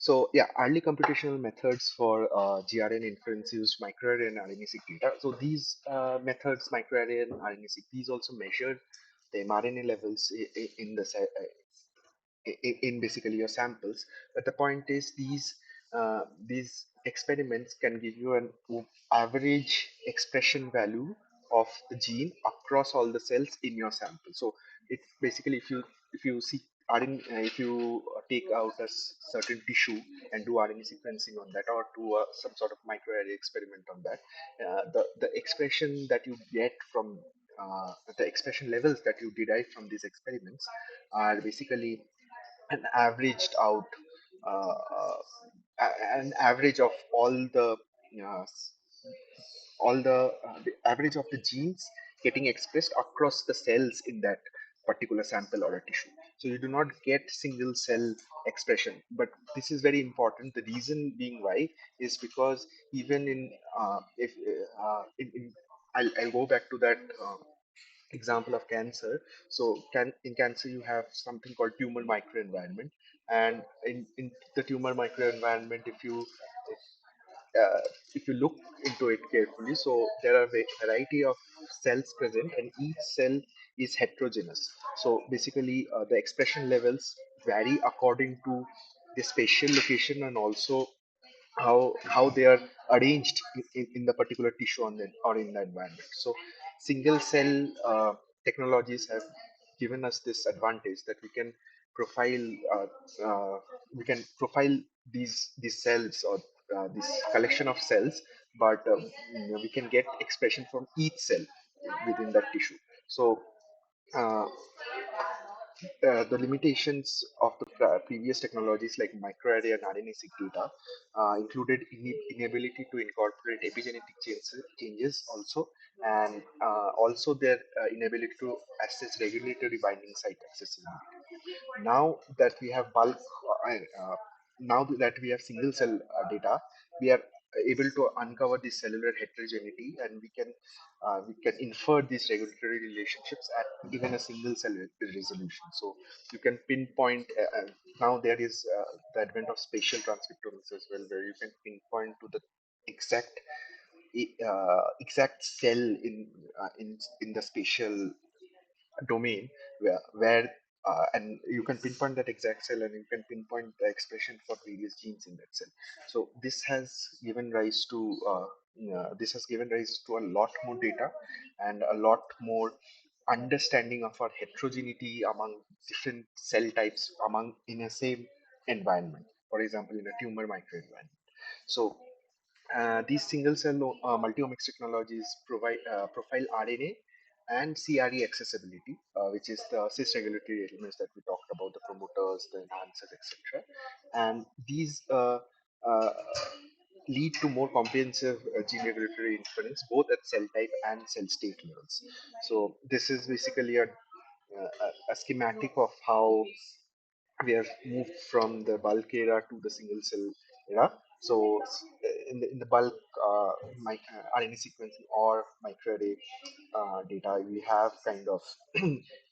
So yeah, early computational methods for GRN inference used microarray and RNA-seq data. So these methods, microarray and RNA-seq, these also measured the mRNA levels in the in basically your samples. But the point is these experiments can give you an average expression value of the gene across all the cells in your sample. So it basically, if you see RNA, if you take out a certain tissue and do RNA sequencing on that, or do some sort of microarray experiment on that, the expression that you get from the expression levels that you derive from these experiments are basically an averaged out an average of uh, the average of the genes getting expressed across the cells in that particular sample or a tissue. So you do not get single cell expression, but this is very important. The reason being why is because even in if in I'll go back to that example of cancer. So in cancer you have something called tumor microenvironment, and in the tumor microenvironment, uh, if you look into it carefully, so there are a variety of cells present, and each cell is heterogeneous. So basically, the expression levels vary according to the spatial location, and also how they are arranged in the particular tissue on the, or in the environment. So single cell technologies have given us this advantage that profile uh, we can profile these cells, or this collection of cells, but we can get expression from each cell within that tissue. So uh, the limitations of the previous technologies like microarray and RNA-seq data included inability to incorporate epigenetic changes also, and also their inability to assess regulatory binding site accessibility. Now that we have bulk, now that we have single cell data, we are able to uncover this cellular heterogeneity, and we can infer these regulatory relationships at even a single cell resolution. So you can pinpoint. Now there is the advent of spatial transcriptomics as well, where you can pinpoint to the exact exact cell in the spatial domain where and you can pinpoint that exact cell, and you can pinpoint the expression for various genes in that cell. So this has given rise to a lot more data and a lot more understanding of our heterogeneity among different cell types among in a same environment, for example in a tumor microenvironment. So these single cell multiomics technologies provide profile RNA and CRE accessibility, which is the cis regulatory elements that we talked about, the promoters, the enhancers, etc. And these lead to more comprehensive gene regulatory inference, both at cell type and cell state levels. So this is basically a schematic of how we have moved from the bulk era to the single cell era. So in the bulk RNA sequencing or microarray data, we have kind of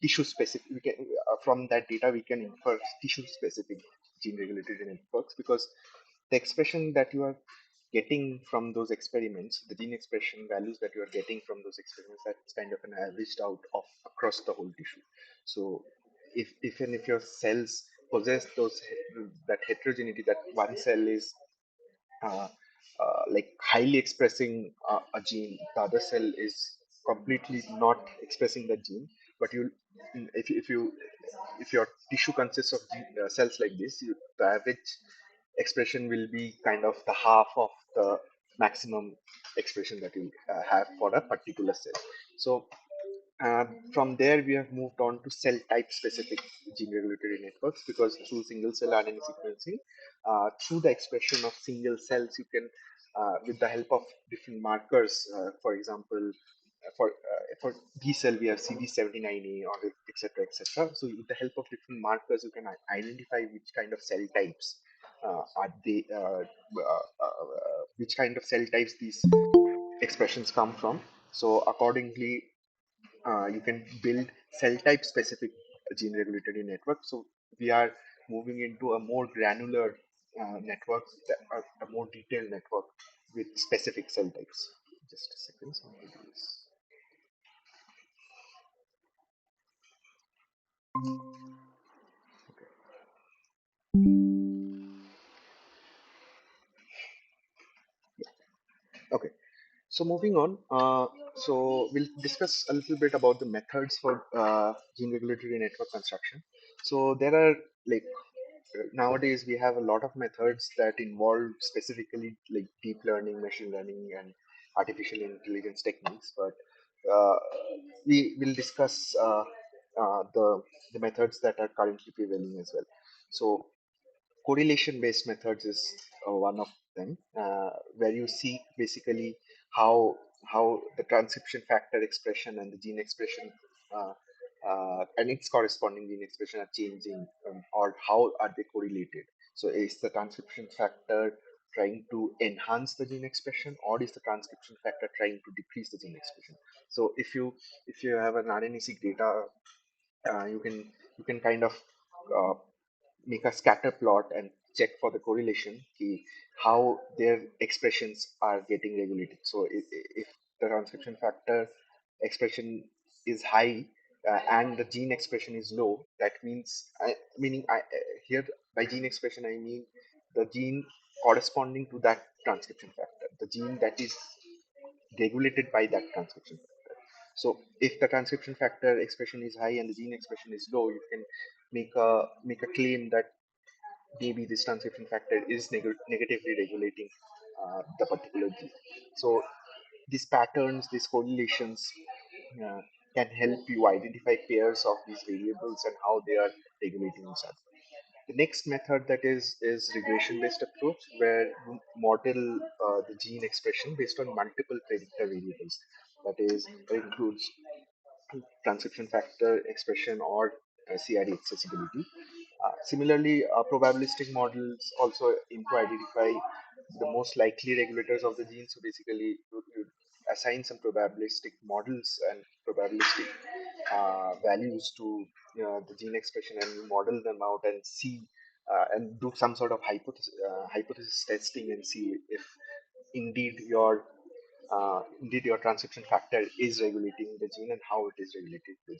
tissue specific. From that data we can infer tissue specific gene regulatory networks, because the expression that you are getting from those experiments, the gene expression values that you are getting from those experiments, that's kind of an averaged out of across the whole tissue. So if your cells possess that heterogeneity, that one cell is uh, like highly expressing a gene, the other cell is completely not expressing that gene, but if your tissue consists of cells like this, the average expression will be kind of the half of the maximum expression that you have for a particular cell. So from there, we have moved on to cell type specific gene regulatory networks, because through single cell RNA sequencing, through the expression of single cells, you can, with the help of different markers, for example, for B cell, we have CD79A or etc. So with the help of different markers, you can identify which kind of cell types are they, which kind of cell types these expressions come from. So accordingly, you can build cell type specific gene regulatory network. So we are moving into a more granular network, a more detailed network with specific cell types. Just a second. So I'm going to do this. Okay. So moving on, so we'll discuss a little bit about the methods for gene regulatory network construction. So there are like nowadays we have a lot of methods that involve specifically like deep learning, machine learning, and artificial intelligence techniques. But uh, we will discuss the methods that are currently prevailing as well. So correlation based methods is one of them, where you see basically how the transcription factor expression and the gene expression uh, and its corresponding gene expression are changing, or how are they correlated. So is the transcription factor trying to enhance the gene expression, or is the transcription factor trying to decrease the gene expression? So if you have an RNA-seq data, you can kind of uh, make a scatter plot and check for the correlation how their expressions are getting regulated. So if the transcription factor expression is high, and the gene expression is low, that means here by gene expression I mean the gene corresponding to that transcription factor, the gene that is regulated by that transcription factor. So if the transcription factor expression is high and the gene expression is low, you can make a claim that maybe this transcription factor is negatively regulating the particular gene. So these patterns, these correlations uh, can help you identify pairs of these variables and how they are regulating each other. The next method that is regression based approach, where you model the gene expression based on multiple predictor variables. That is, that includes transcription factor expression or CRD accessibility. Similarly, probabilistic models also aim to identify the most likely regulators of the gene. So basically, you assign some probabilistic models and probabilistic values to the gene expression, and you model them out and see and do some sort of hypothesis testing and see if indeed indeed your transcription factor is regulating the gene and how it is regulating the gene.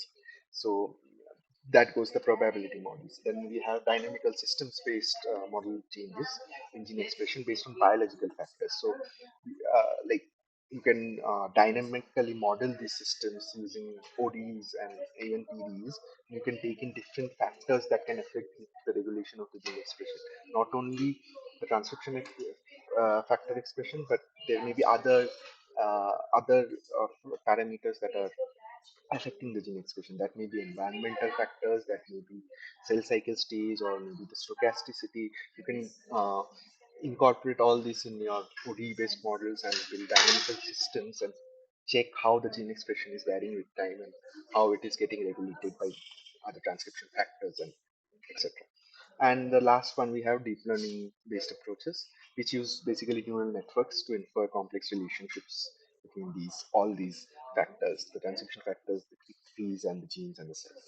So that goes the probability models. Then we have dynamical systems based model changes in gene expression based on biological factors. So like you can dynamically model these systems using ODs and ANPDs. You can take in different factors that can affect the regulation of the gene expression. Not only the factor expression, but there may be other parameters that are affecting the gene expression. That may be environmental factors, that may be cell cycle stage, or maybe the stochasticity. You can incorporate all this in your ODE-based models and build dynamical systems and check how the gene expression is varying with time and how it is getting regulated by other transcription factors and etc. And the last one, we have deep learning based approaches, which use basically neural networks to infer complex relationships between all these factors, the transcription factors, the trees and the genes and the cells.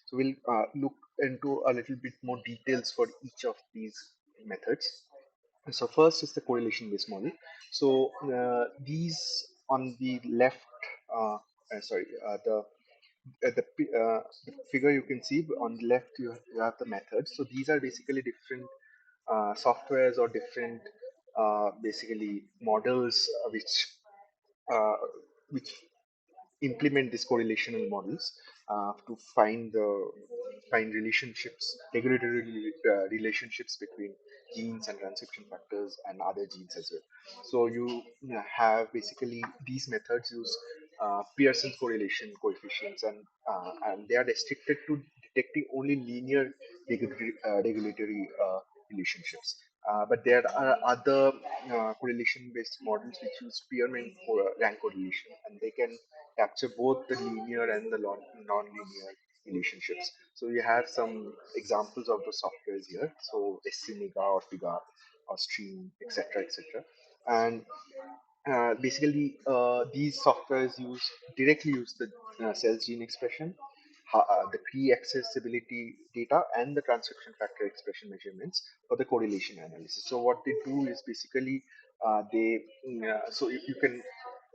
So we'll look into a little bit more details for each of these methods. So first is the correlation based model. So these on the left, sorry, the figure you can see on the left, you have the methods. So these are basically different softwares or different basically models uh, which implement these correlational models to find relationships, regulatory relationships between genes and transcription factors and other genes as well. So you have basically these methods use Pearson's correlation coefficients, and they are restricted to detecting only linear regulatory relationships. But there are other correlation-based models which use Spearman rank correlation, and they can capture both the linear and the non-linear relationships. So you have some examples of the softwares here. So SCMega or Figure or Stream, etc., etc. And basically, these softwares directly use the cell's gene expression, the pre-accessibility data and the transcription factor expression measurements for the correlation analysis. So what they do is basically so you can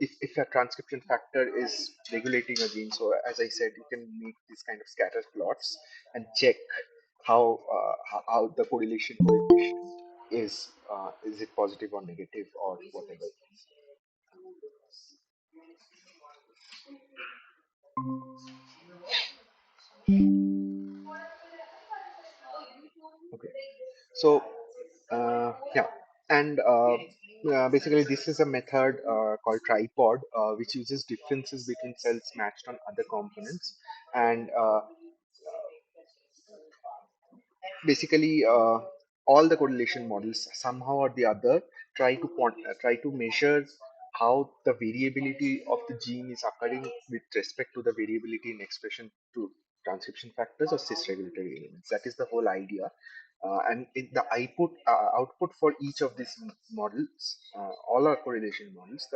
if a transcription factor is regulating a gene, so as I said, you can make these kind of scatter plots and check how the correlation coefficient is it positive or negative or whatever. Okay. So, yeah, and basically, this is a method called tripod, which uses differences between cells matched on other components, and basically all the correlation models somehow or the other try to measure how the variability of the gene is occurring with respect to the variability in expression to transcription factors or cis regulatory elements. That is the whole idea. And in the output for each of these models, all our correlation models,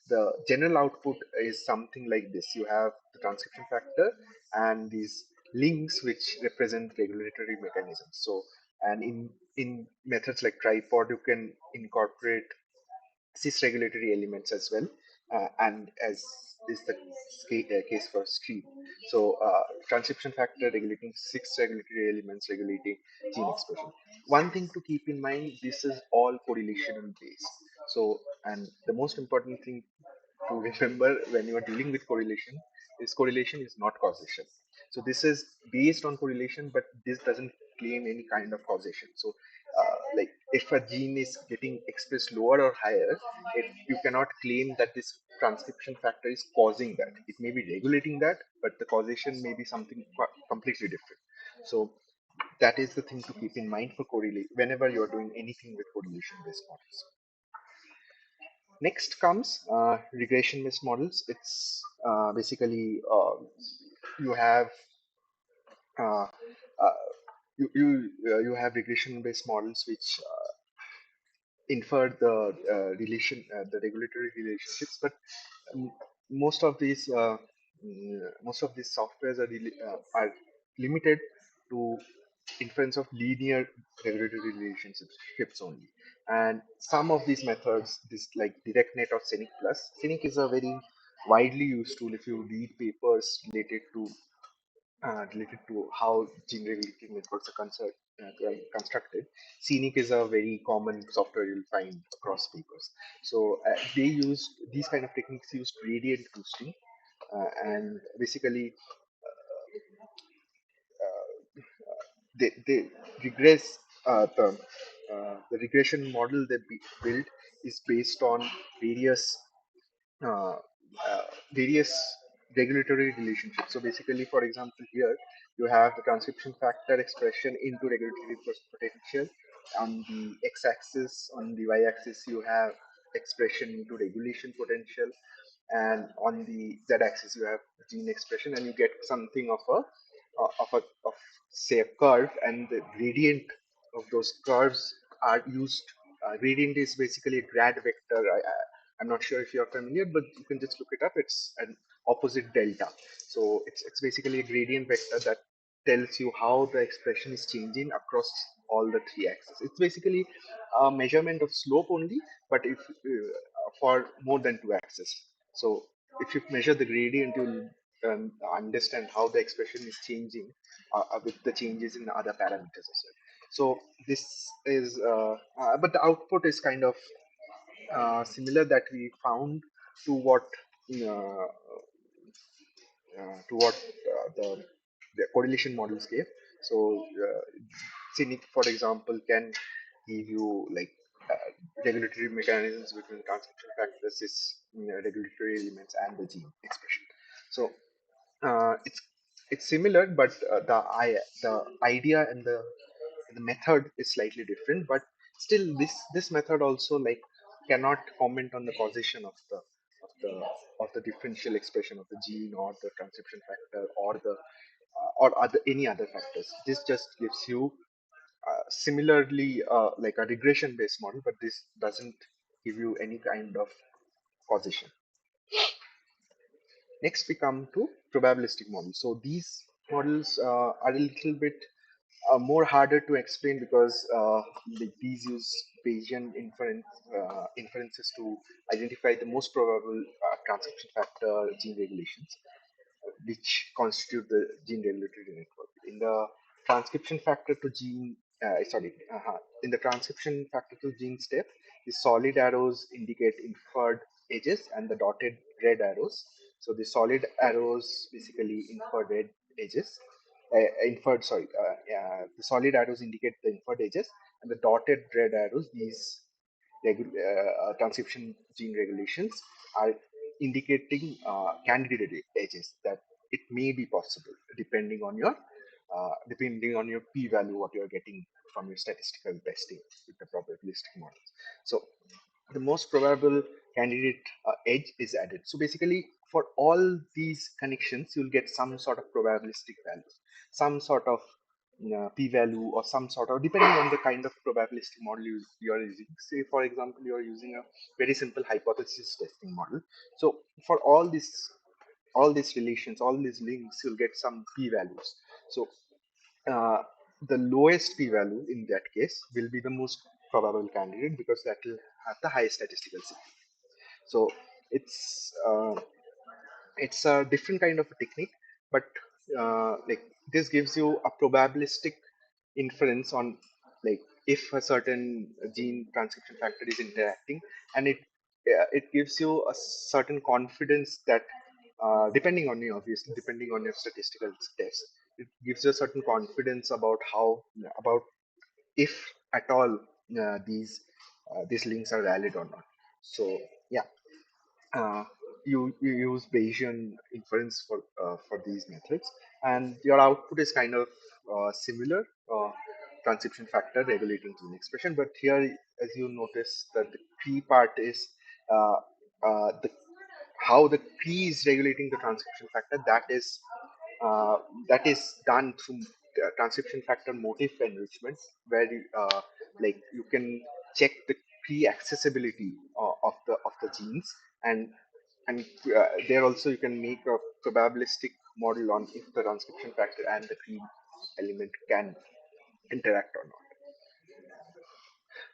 the general output is something like this. You have the transcription factor and these links which represent regulatory mechanisms. So, and in methods like tripod, you can incorporate cis regulatory elements as well, and as is the case for stream. So, transcription factor regulating six regulatory elements regulating gene expression. One thing to keep in mind: this is all correlational based. So, and the most important thing to remember when you are dealing with correlation is not causation. So this is based on correlation, but this doesn't claim any kind of causation. So like if a gene is getting expressed lower or higher, you cannot claim that this transcription factor is causing that. It may be regulating that, but the causation may be something completely different. So that is the thing to keep in mind for correlate whenever you are doing anything with correlation based models. Next comes regression-based models. It's basically you have uh, uh, you have regression-based models which infer the regulatory relationships, but um, most of most of these softwares are limited to inference of linear regulatory relationships only. And some of these methods, this like DirectNet or Scenic Plus, Scenic is a very widely used tool if you read papers related to how gene regulating networks are constructed. Scenic is a very common software you'll find across papers. So they use these kind of techniques use gradient boosting, and basically they regress the regression model build is based on various uh, various regulatory relationships. So basically, for example, here you have the transcription factor expression into regulatory potential. On the x-axis, on the y-axis, you have expression into regulation potential, and on the z-axis, you have gene expression, and you get something of say a curve, and the gradient of those curves are used. Gradient is basically a grad vector. I'm not sure if you're familiar, but you can just look it up. It's an opposite delta. So it's basically a gradient vector that tells you how the expression is changing across all the three axes. It's basically a measurement of slope only, but if for more than two axes. So if you measure the gradient, you'll understand how the expression is changing with the changes in the other parameters as well. So this is, but the output is kind of similar that we found to uh, the correlation models gave. So Cynic, for example, can give you like regulatory mechanisms between transcription factors, regulatory elements, and the gene expression. So uh, it's it's similar, but the idea and the method is slightly different. But still, this method also like cannot comment on the causation of the of the differential expression of the gene or the transcription factor or other any other factors. This just gives you similarly like a regression based model, but this doesn't give you any kind of causation. Next, we come to probabilistic models. So these models are a little bit more harder to explain because these use Bayesian inferences to identify the most probable transcription factor gene regulations, which constitute the gene regulatory network. In the transcription factor to gene, in the transcription factor to gene step, the solid arrows indicate inferred edges and the dotted red arrows. So the solid arrows basically infer red edges. The solid arrows indicate the inferred edges, and the dotted red arrows, these transcription gene regulations, are indicating candidate edges that it may be possible depending on your p-value what you are getting from your statistical testing with the probabilistic models. So the most probable candidate edge is added. So basically, for all these connections, you'll get some sort of probabilistic values, some sort of p-value, or some sort of, depending on the kind of probabilistic model you are using. Say, for example, you are using a very simple hypothesis testing model. So for all these relations, all these links, you'll get some p-values. So uh, the lowest p-value in that case will be the most probable candidate because that will have the highest statistical significance. So it's uh, it's a different kind of a technique, but like this gives you a probabilistic inference on, like, if a certain gene transcription factor is interacting, and it gives you a certain confidence that depending on your statistical test, it gives you a certain confidence about how about if at all these links are valid or not. So yeah, you use Bayesian inference for these methods, and your output is kind of similar, transcription factor regulating gene expression. But here, as you notice, that the key part is uh, the how the key is regulating the transcription factor. Uh, that is done through transcription factor motif enrichment, where you can check the key accessibility of the genes, and there also you can make a probabilistic model on if the transcription factor and the key element can interact or not.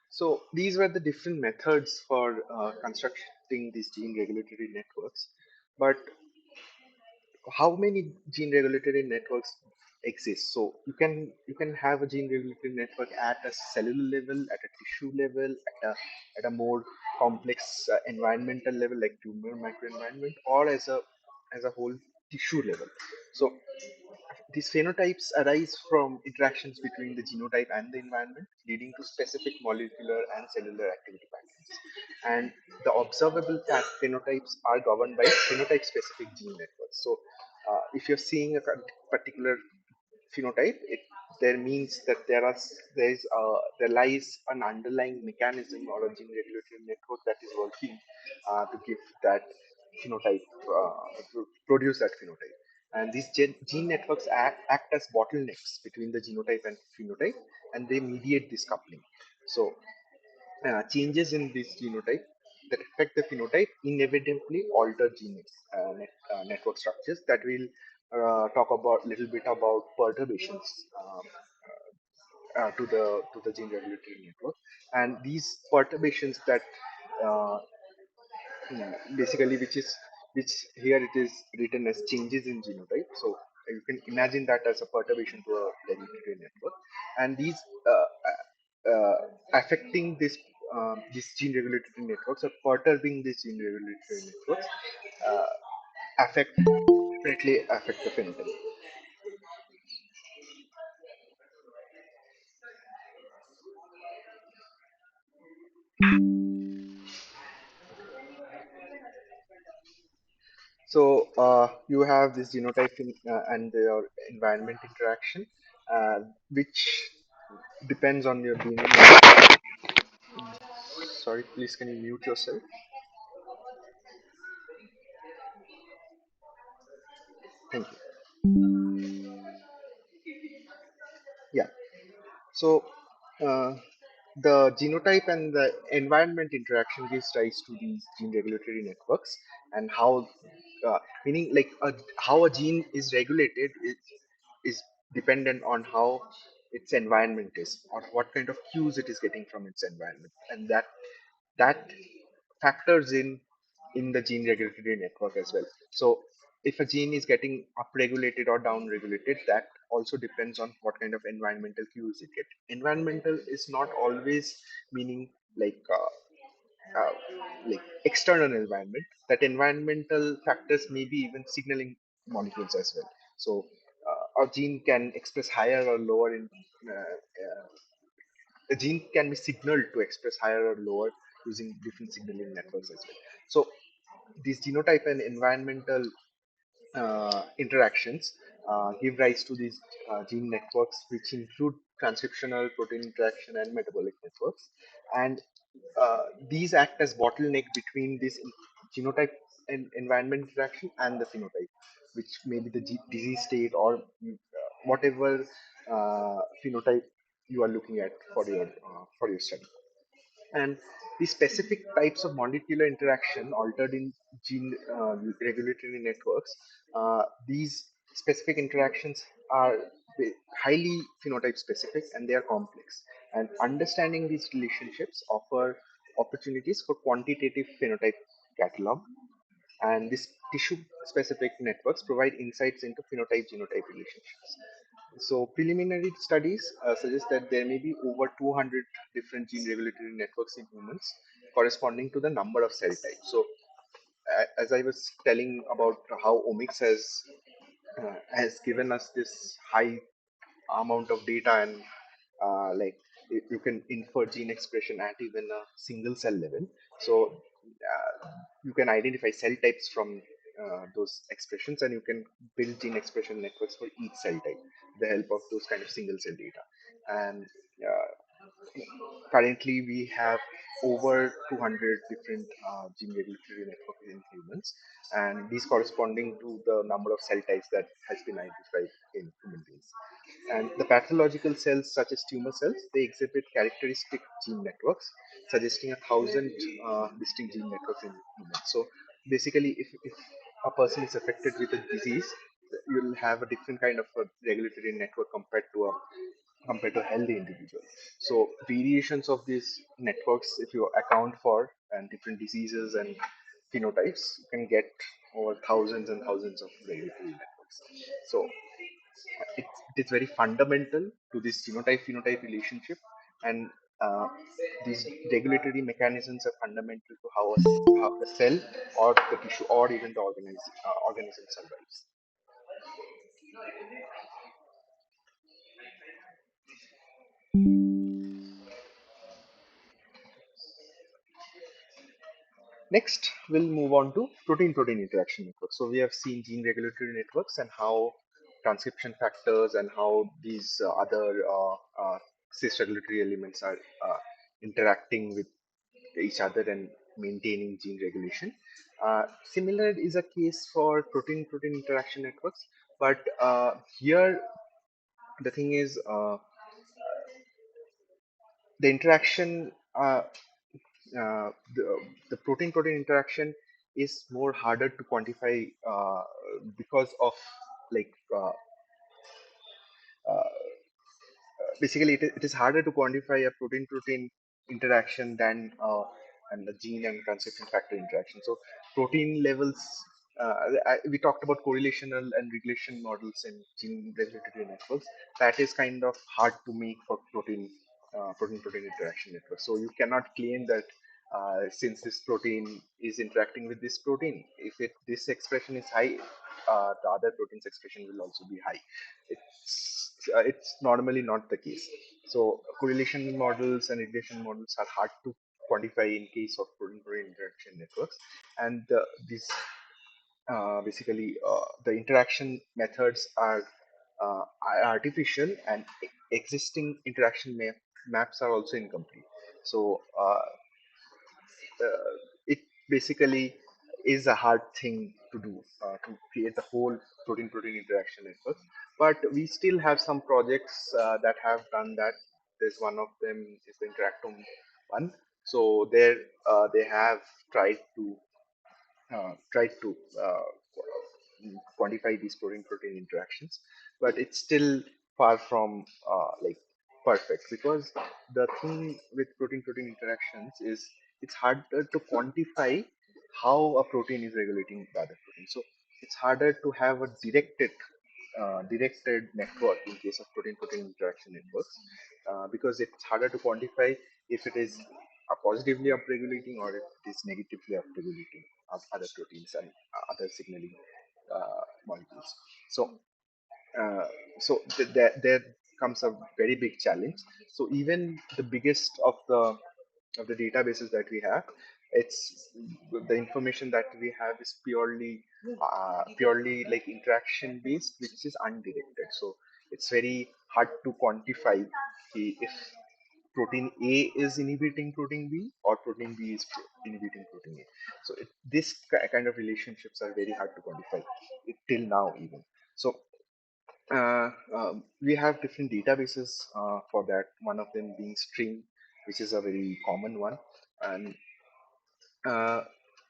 So these were the different methods for constructing these gene regulatory networks. But how many gene regulatory networks exist? So you can have a gene regulatory network at a cellular level, at a tissue level, at a more complex environmental level like tumor microenvironment, or as a whole tissue level. So these phenotypes arise from interactions between the genotype and the environment, leading to specific molecular and cellular activity patterns. And the observable phenotypes are governed by phenotype specific gene networks. So, if you're seeing a particular phenotype, there means that there lies an underlying mechanism or a gene regulatory network that is working to give that phenotype, to produce that phenotype. And these gene networks act as bottlenecks between the genotype and phenotype, and they mediate this coupling. So changes in this genotype that affect the phenotype inevitably alter network structures. That we'll talk about little bit about perturbations to the gene regulatory network, and these perturbations that uh, basically which here it is written as changes in genotype. So you can imagine that as a perturbation to a regulatory network, and these affecting these gene regulatory networks, or perturbing these gene regulatory networks, uh, affect definitely affect the phenotype. So you have this genotype and their environment interaction, which depends on your DNA. Sorry, please can you mute yourself? Thank you. Yeah. So uh, the genotype and the environment interaction gives rise to these gene regulatory networks, and how meaning like how a gene is regulated is dependent on how its environment is, or what kind of cues it is getting from its environment, and that factors in the gene regulatory network as well. So if a gene is getting upregulated or downregulated, that also depends on what kind of environmental cues it gets. Environmental is not always meaning like uh, like external environment. That environmental factors may be even signaling molecules as well. So a gene can express higher or lower in a gene can be signaled to express higher or lower using different signaling networks as well. So these genotype and environmental interactions give rise to these gene networks, which include transcriptional, protein interaction, and metabolic networks. And these act as bottleneck between this genotype and environment interaction and the phenotype, which may be the disease state or whatever phenotype you are looking at for your study. And the specific types of molecular interaction altered in gene regulatory networks, these specific interactions are highly phenotype specific and they are complex. And understanding these relationships offer opportunities for quantitative phenotype catalog, and these tissue specific networks provide insights into phenotype genotype relationships. So preliminary studies suggest that there may be over 200 different gene regulatory networks in humans, corresponding to the number of cell types. So as I was telling about how omics has given us this high amount of data, and like you can infer gene expression at even a single cell level. So you can identify cell types from those expressions, and you can build gene expression networks for each cell type with the help of those kind of single cell data. And uh, currently we have over 200 different gene regulatory networks in humans, and these corresponding to the number of cell types that has been identified in human beings. And the pathological cells, such as tumor cells, they exhibit characteristic gene networks, suggesting 1,000 distinct gene networks in humans. So basically, if a person is affected with a disease, you'll have a different kind of a regulatory network compared to a healthy individual. So variations of these networks, if you account for and different diseases and phenotypes, you can get over thousands and thousands of regulatory networks. So it is very fundamental to this genotype phenotype relationship, and uh, these regulatory mechanisms are fundamental to how the cell or the tissue or even the organism survives. Next, we'll move on to protein-protein interaction networks. So we have seen gene regulatory networks and how transcription factors and how these other cis regulatory elements are interacting with each other and maintaining gene regulation. Similar is a case for protein-protein interaction networks, but here the thing is the interaction, the protein-protein interaction is more harder to quantify because of like basically it is harder to quantify a protein-protein interaction than and the gene and transcription factor interaction. So protein levels, we talked about correlational and regression models in gene regulatory networks. That is kind of hard to make for protein-protein interaction networks. So you cannot claim that since this protein is interacting with this protein, if this expression is high, the other protein's expression will also be high. It's normally not the case. So correlation models and regression models are hard to quantify in case of protein-protein interaction networks, and these basically the interaction methods are artificial, and existing interaction maps are also incomplete. So it basically is a hard thing to do to create the whole protein-protein interaction network. But we still have some projects that have done that. There's one of them is the Interactome one. So there they have tried to tried to quantify these protein-protein interactions, but it's still far from perfect, because the thing with protein-protein interactions is it's harder to quantify how a protein is regulating the other protein. So it's harder to have a directed network in case of protein-protein interaction networks, because it's harder to quantify if it is positively upregulating or if it is negatively upregulating of other proteins and other signaling molecules. So uh, there comes a very big challenge. So even the biggest of the databases that we have, it's the information that we have is purely like interaction based, which is undirected. So it's very hard to quantify if protein A is inhibiting protein B or protein B is inhibiting protein A. So this kind of relationships are very hard to quantify till now even. So we have different databases for that. One of them being Stream, which is a very common one, and uh,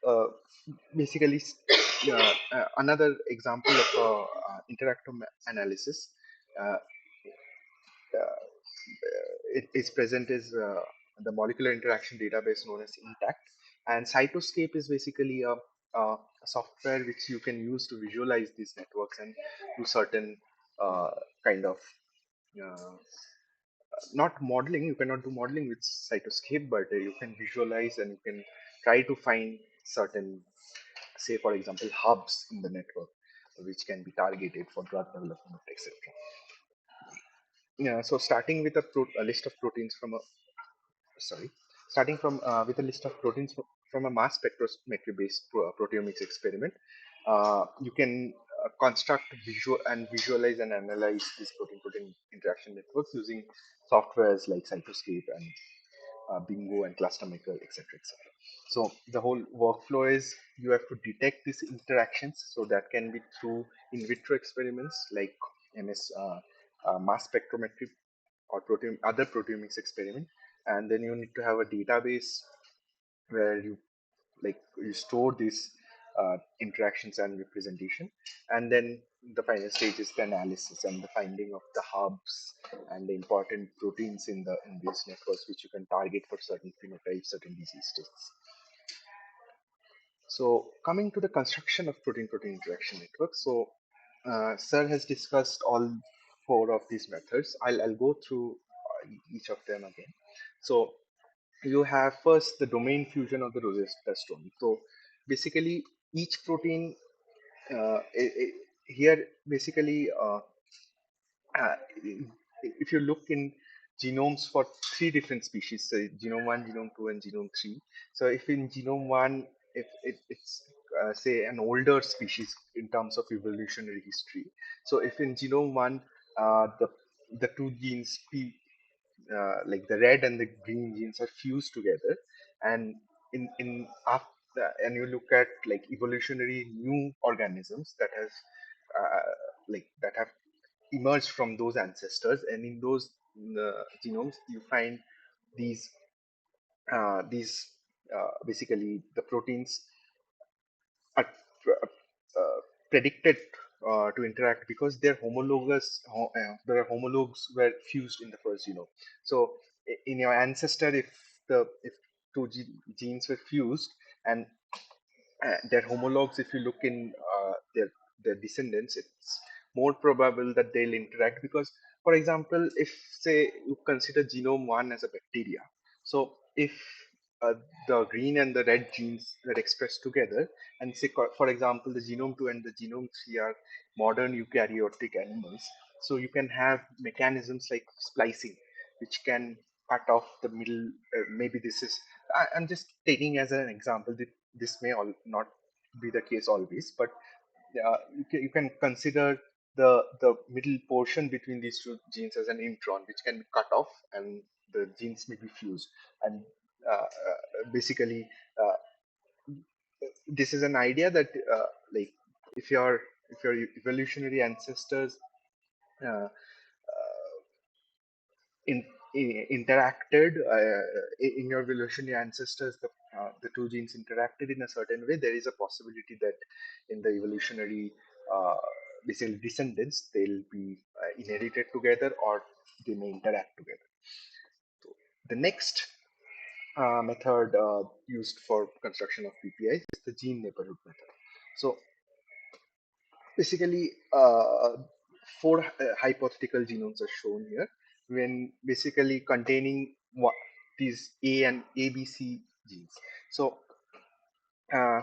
uh, basically another example of interactive analysis. Uh, it is present is the molecular interaction database known as Intact, and Cytoscape is basically a software which you can use to visualize these networks and do certain uh, kind of uh, not modeling. You cannot do modeling with Cytoscape, but you can visualize and you can try to find certain, say for example, hubs in the network which can be targeted for drug development, etc. Yeah, so starting with a list of proteins from a sorry, starting from with a list of proteins from a mass spectrometry based proteomics experiment, you can construct visualize and analyze these protein-protein interaction networks using softwares like Cytoscape and Bingo and ClusterMaker, etc., etc. So the whole workflow is you have to detect these interactions. So that can be through in vitro experiments like mass spectrometry or other proteomics experiment, and then you need to have a database where you store these interactions and representation, and then the final stage is the analysis and the finding of the hubs and the important proteins in these networks which you can target for certain phenotypes, certain disease states. So coming to the construction of protein-protein interaction networks, so Sir has discussed all four of these methods. I'll go through each of them again. So you have first the domain fusion of the Rosetta Stone. So basically, each protein here basically uh, if you look in genomes for three different species, so genome 1, genome 2, and genome 3. So if in genome 1, if it's say an older species in terms of evolutionary history, so if in genome 1 the two genes like the red and the green genes are fused together, and in after, and you look at like evolutionary new organisms that has that have emerged from those ancestors, and in those genomes you find these basically the proteins are predicted to interact because their homologs were fused in the first genome. So in your ancestor, if genes were fused and their homologs, if you look in their descendants, it's more probable that they'll interact because, for example, if say you consider genome 1 as a bacteria, so if uh, the green and the red genes were expressed together, and say for example the genome 2 and the genome 3 are modern eukaryotic animals, so you can have mechanisms like splicing which can cut off the middle. Maybe this is I'm just taking as an example that this may not be the case always, but you can consider the middle portion between these two genes as an intron, which can be cut off, and the genes may be fused. And basically, uh, this is an idea that like if your evolutionary ancestors uh, in interacted in your evolutionary ancestors, the two genes interacted in a certain way, there is a possibility that in the evolutionary uh, basically descendants, they'll be inherited together or they may interact together. So the next method used for construction of PPIs is the gene neighborhood method. So basically, four hypothetical genomes are shown here, when basically containing these A and ABC genes. So uh,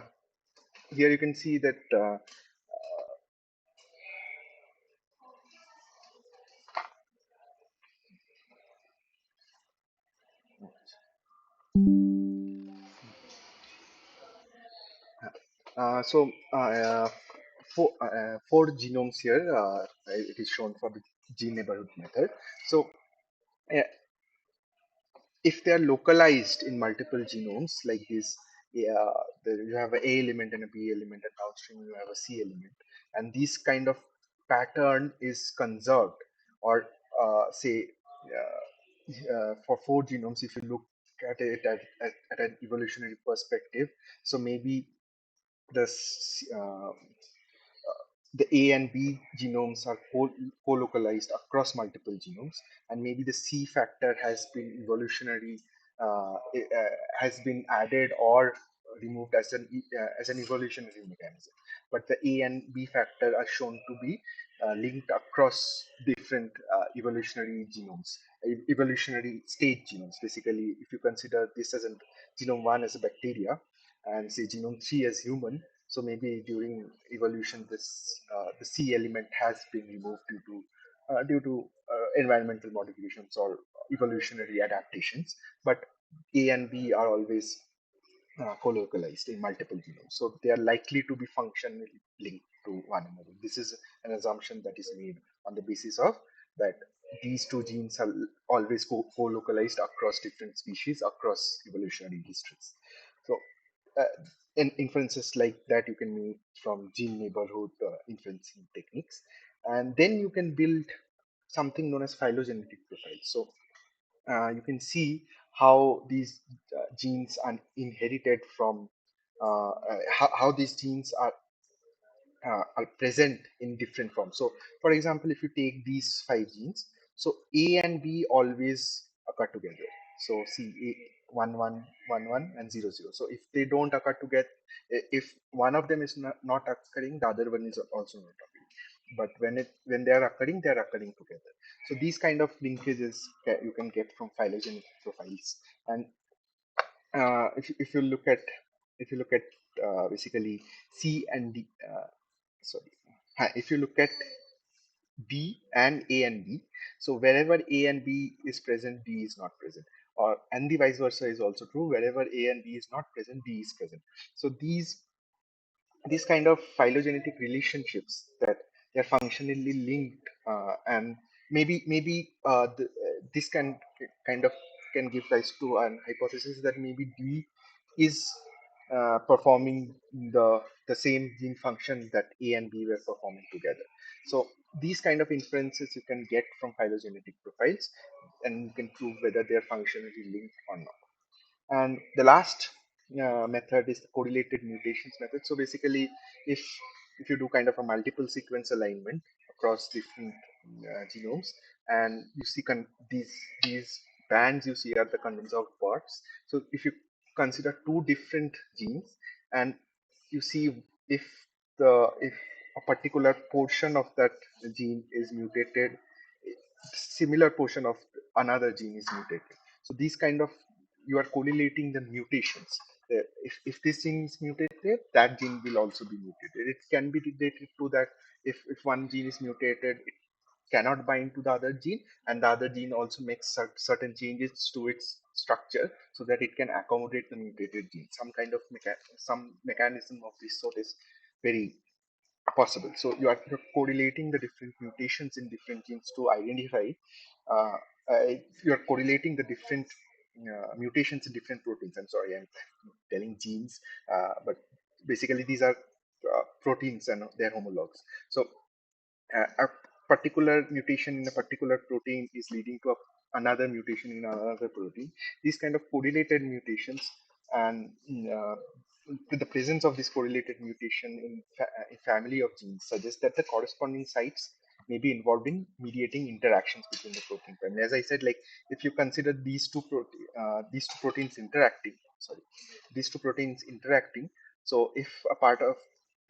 here you can see that so four genomes here. It is shown for the gene neighborhood method. So uh, if they are localized in multiple genomes like this, yeah, you have an A element and a B element, and downstream you have a C element, and this kind of pattern is conserved, or say for four genomes, if you look at it at an evolutionary perspective, so maybe the the A and B genomes are co-localized across multiple genomes, and maybe the C factor has been has been added or removed as an evolutionary mechanism. But the A and B factor are shown to be linked across different evolutionary genomes, evolutionary state genomes. Basically, if you consider this as a genome one as a bacteria, and say genome three as human, so maybe during evolution, this the C element has been removed due to environmental modifications or evolutionary adaptations. But A and B are always co-localized in multiple genomes, so they are likely to be functionally linked to one another. This is an assumption that is made on the basis of that these two genes are always co-localized across different species across evolutionary histories. So uh, inferences like that you can make from gene neighborhood inferencing techniques, and then you can build something known as phylogenetic profiles. So you can see how these genes are inherited from how these genes are present in different forms. So, for example, if you take these five genes, so A and B always occur together. So, see, one, and 0, 0. So, if they don't occur together, if one of them is not occurring, the other one is also not occurring. But when they are occurring together. So, these kind of linkages you can get from phylogenetic profiles. And if you look at basically C and D, sorry, if you look at B and A and B, so wherever A and B is present, B is not present, or and the vice versa is also true. Wherever A and B is not present, B is present. So these kind of phylogenetic relationships that they're functionally linked, and this kind of can give rise to an hypothesis that maybe D is performing the same gene function that A and B were performing together. So these kind of inferences you can get from phylogenetic profiles, and you can prove whether they're functionally linked or not. And the last method is the correlated mutations method. So basically, if if you do kind of a multiple sequence alignment across different genomes, and you see these bands you see are the condenser parts. So if you consider two different genes, and you see if if a particular portion of that gene is mutated, similar portion of another gene is mutated. So these kind of, you are correlating the mutations. If this gene is mutated, that gene will also be mutated. It can be related to that. If one gene is mutated, it cannot bind to the other gene, and the other gene also makes certain changes to its structure so that it can accommodate the mutated gene. Some kind of some mechanism of this sort is very possible. So you're correlating the different mutations in different genes to identify. Uh, you're correlating the different mutations in different proteins. I'm sorry, I'm telling genes, but basically these are proteins and their homologs. So a particular mutation in a particular protein is leading to a another mutation in another protein. These kind of correlated mutations and with the presence of this correlated mutation in in family of genes suggests that the corresponding sites may be involved in mediating interactions between the protein family. As I said, like if you consider these two proteins interacting, sorry, these two proteins interacting. So if a part of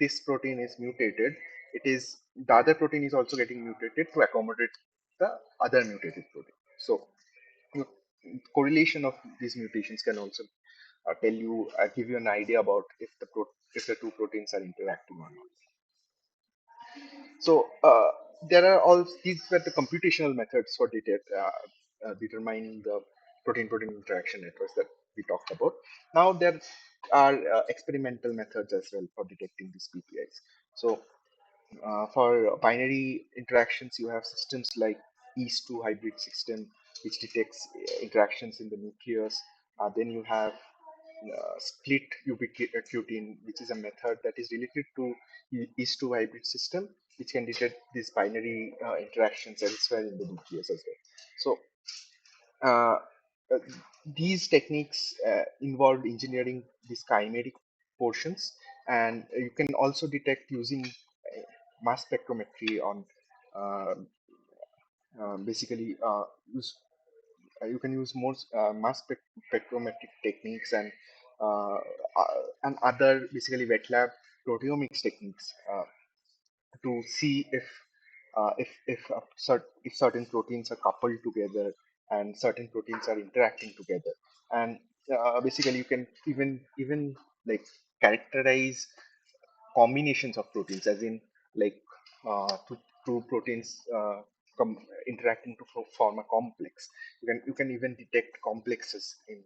this protein is mutated, it is the other protein is also getting mutated to accommodate the other mutated protein. So you- correlation of these mutations can also give you an idea about if the two proteins are interacting or not. So there are all these were the computational methods for determining the protein-protein interaction networks that we talked about. Now there are experimental methods as well for detecting these PPIs. So for binary interactions, you have systems like EASE2 hybrid system, which detects interactions in the nucleus. Then you have split ubiquitin, which is a method that is related to EASE2 hybrid system, which can detect these binary interactions elsewhere in the nucleus as well. So uh, uh, these techniques involved engineering these chimeric portions, and you can also detect using mass spectrometry on uh, basically use you can use more spectrometric techniques and other basically wet lab proteomics techniques to see if certain proteins are coupled together and certain proteins are interacting together, and basically you can even like characterize combinations of proteins, as in like two proteins interacting to form a complex. You can even detect complexes in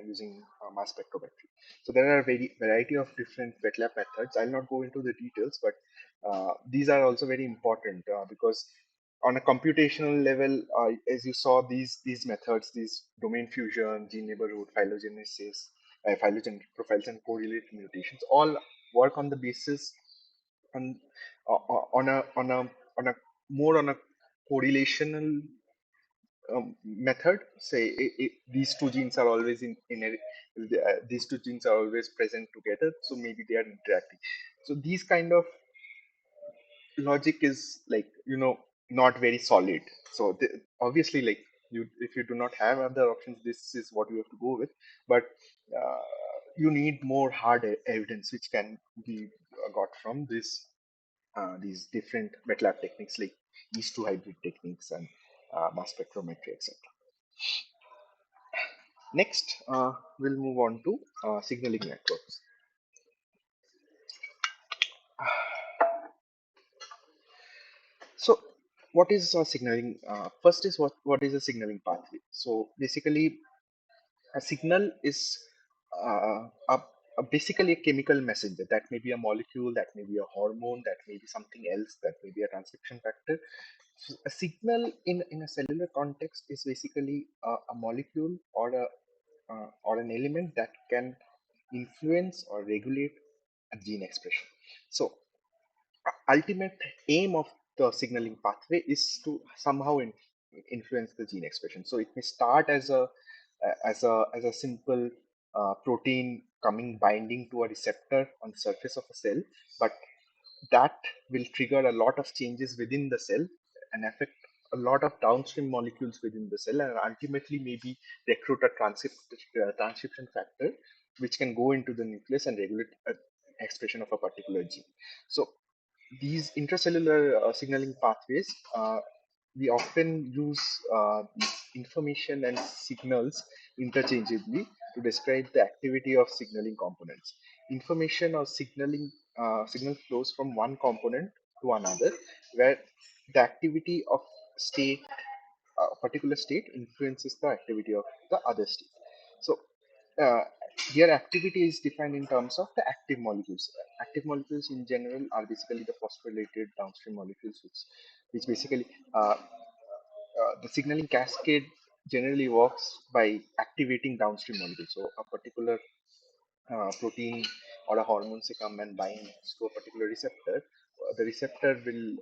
using mass spectrometry. So there are variety of different wet lab methods. I'll not go into the details, but these are also very important because on a computational level, as you saw, these methods, these domain fusion, gene neighborhood, phylogenesis, phylogenetic profiles, and correlated mutations, all work on the basis on on a more on a correlational method. Say these two genes are always these two genes are always present together, so maybe they are interacting. So these kind of logic is like not very solid. So obviously, like if you do not have other options, this is what you have to go with. But uh, you need more hard evidence, which can be got from these different wet lab techniques like these two hybrid techniques and mass spectrometry, etc. Next, we'll move on to signaling networks. So, what is signaling? First is what is a signaling pathway? So basically, a signal is basically a chemical messenger. That may be a molecule, that may be a hormone, that may be something else, that may be a transcription factor. So a signal in a cellular context is basically a molecule or an element that can influence or regulate a gene expression. So ultimate aim of the signaling pathway is to somehow influence the gene expression. So it may start as a simple protein coming binding to a receptor on the surface of a cell, but that will trigger a lot of changes within the cell and affect a lot of downstream molecules within the cell, and ultimately maybe recruit a transcription factor which can go into the nucleus and regulate expression of a particular gene. So these intracellular signaling pathways, we often use information and signals interchangeably to describe the activity of signaling components. Information or signal flows from one component to another, where the activity of state, a particular state, influences the activity of the other state. So uh, their activity is defined in terms of the active molecules. Active molecules in general are basically the phosphorylated downstream molecules, which basically the signaling cascade generally works by activating downstream molecules. So a particular protein or a hormone say come and binds to a particular receptor. The receptor will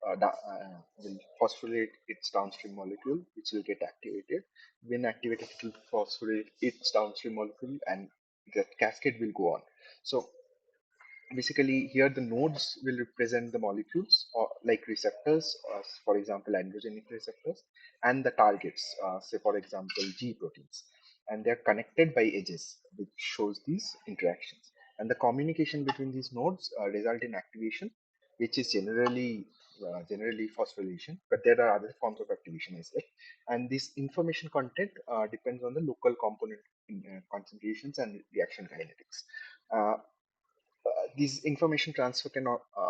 will phosphorylate its downstream molecule, which will get activated. When activated, it will phosphorylate its downstream molecule, and the cascade will go on. So basically here the nodes will represent the molecules or like receptors, for example androgenic receptors, and the targets, say for example G proteins, and they're connected by edges which shows these interactions, and the communication between these nodes result in activation, which is generally phosphorylation, but there are other forms of activation as well, and this information content depends on the local component in, concentrations and reaction kinetics. Uh, these information transfer can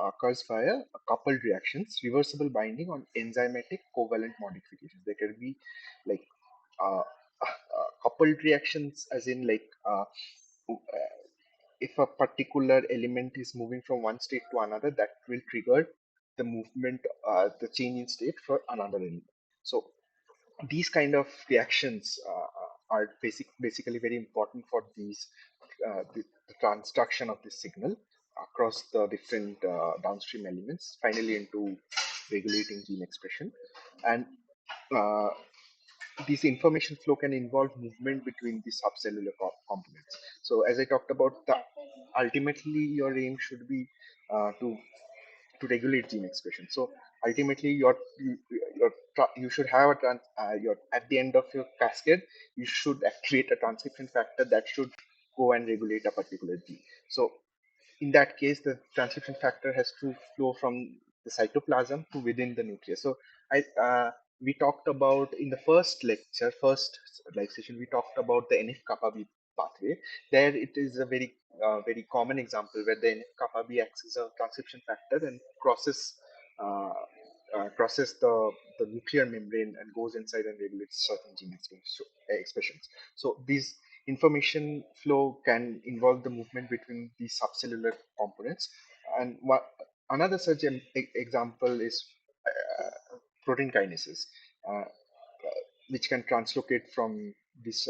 occurs via coupled reactions, reversible binding on enzymatic covalent modifications. There can be like coupled reactions, as in like if a particular element is moving from one state to another, that will trigger the movement, the change in state for another element. So these kind of reactions are basically very important for the transduction of this signal across the different downstream elements, finally into regulating gene expression. And uh, this information flow can involve movement between the subcellular components. So as I talked about, ultimately your aim should be to regulate gene expression. So ultimately, you should have your at the end of your cascade, you should create a transcription factor that should go and regulate a particular gene. So in that case, the transcription factor has to flow from the cytoplasm to within the nucleus. So I we talked about in the first like session, we talked about the NF kappa B pathway. There it is a very common example where the NF kappa B acts as a transcription factor and uh, crosses the nuclear membrane and goes inside and regulates certain gene expressions. So these information flow can involve the movement between these subcellular components. And another such example is protein kinases, uh, which can translocate from this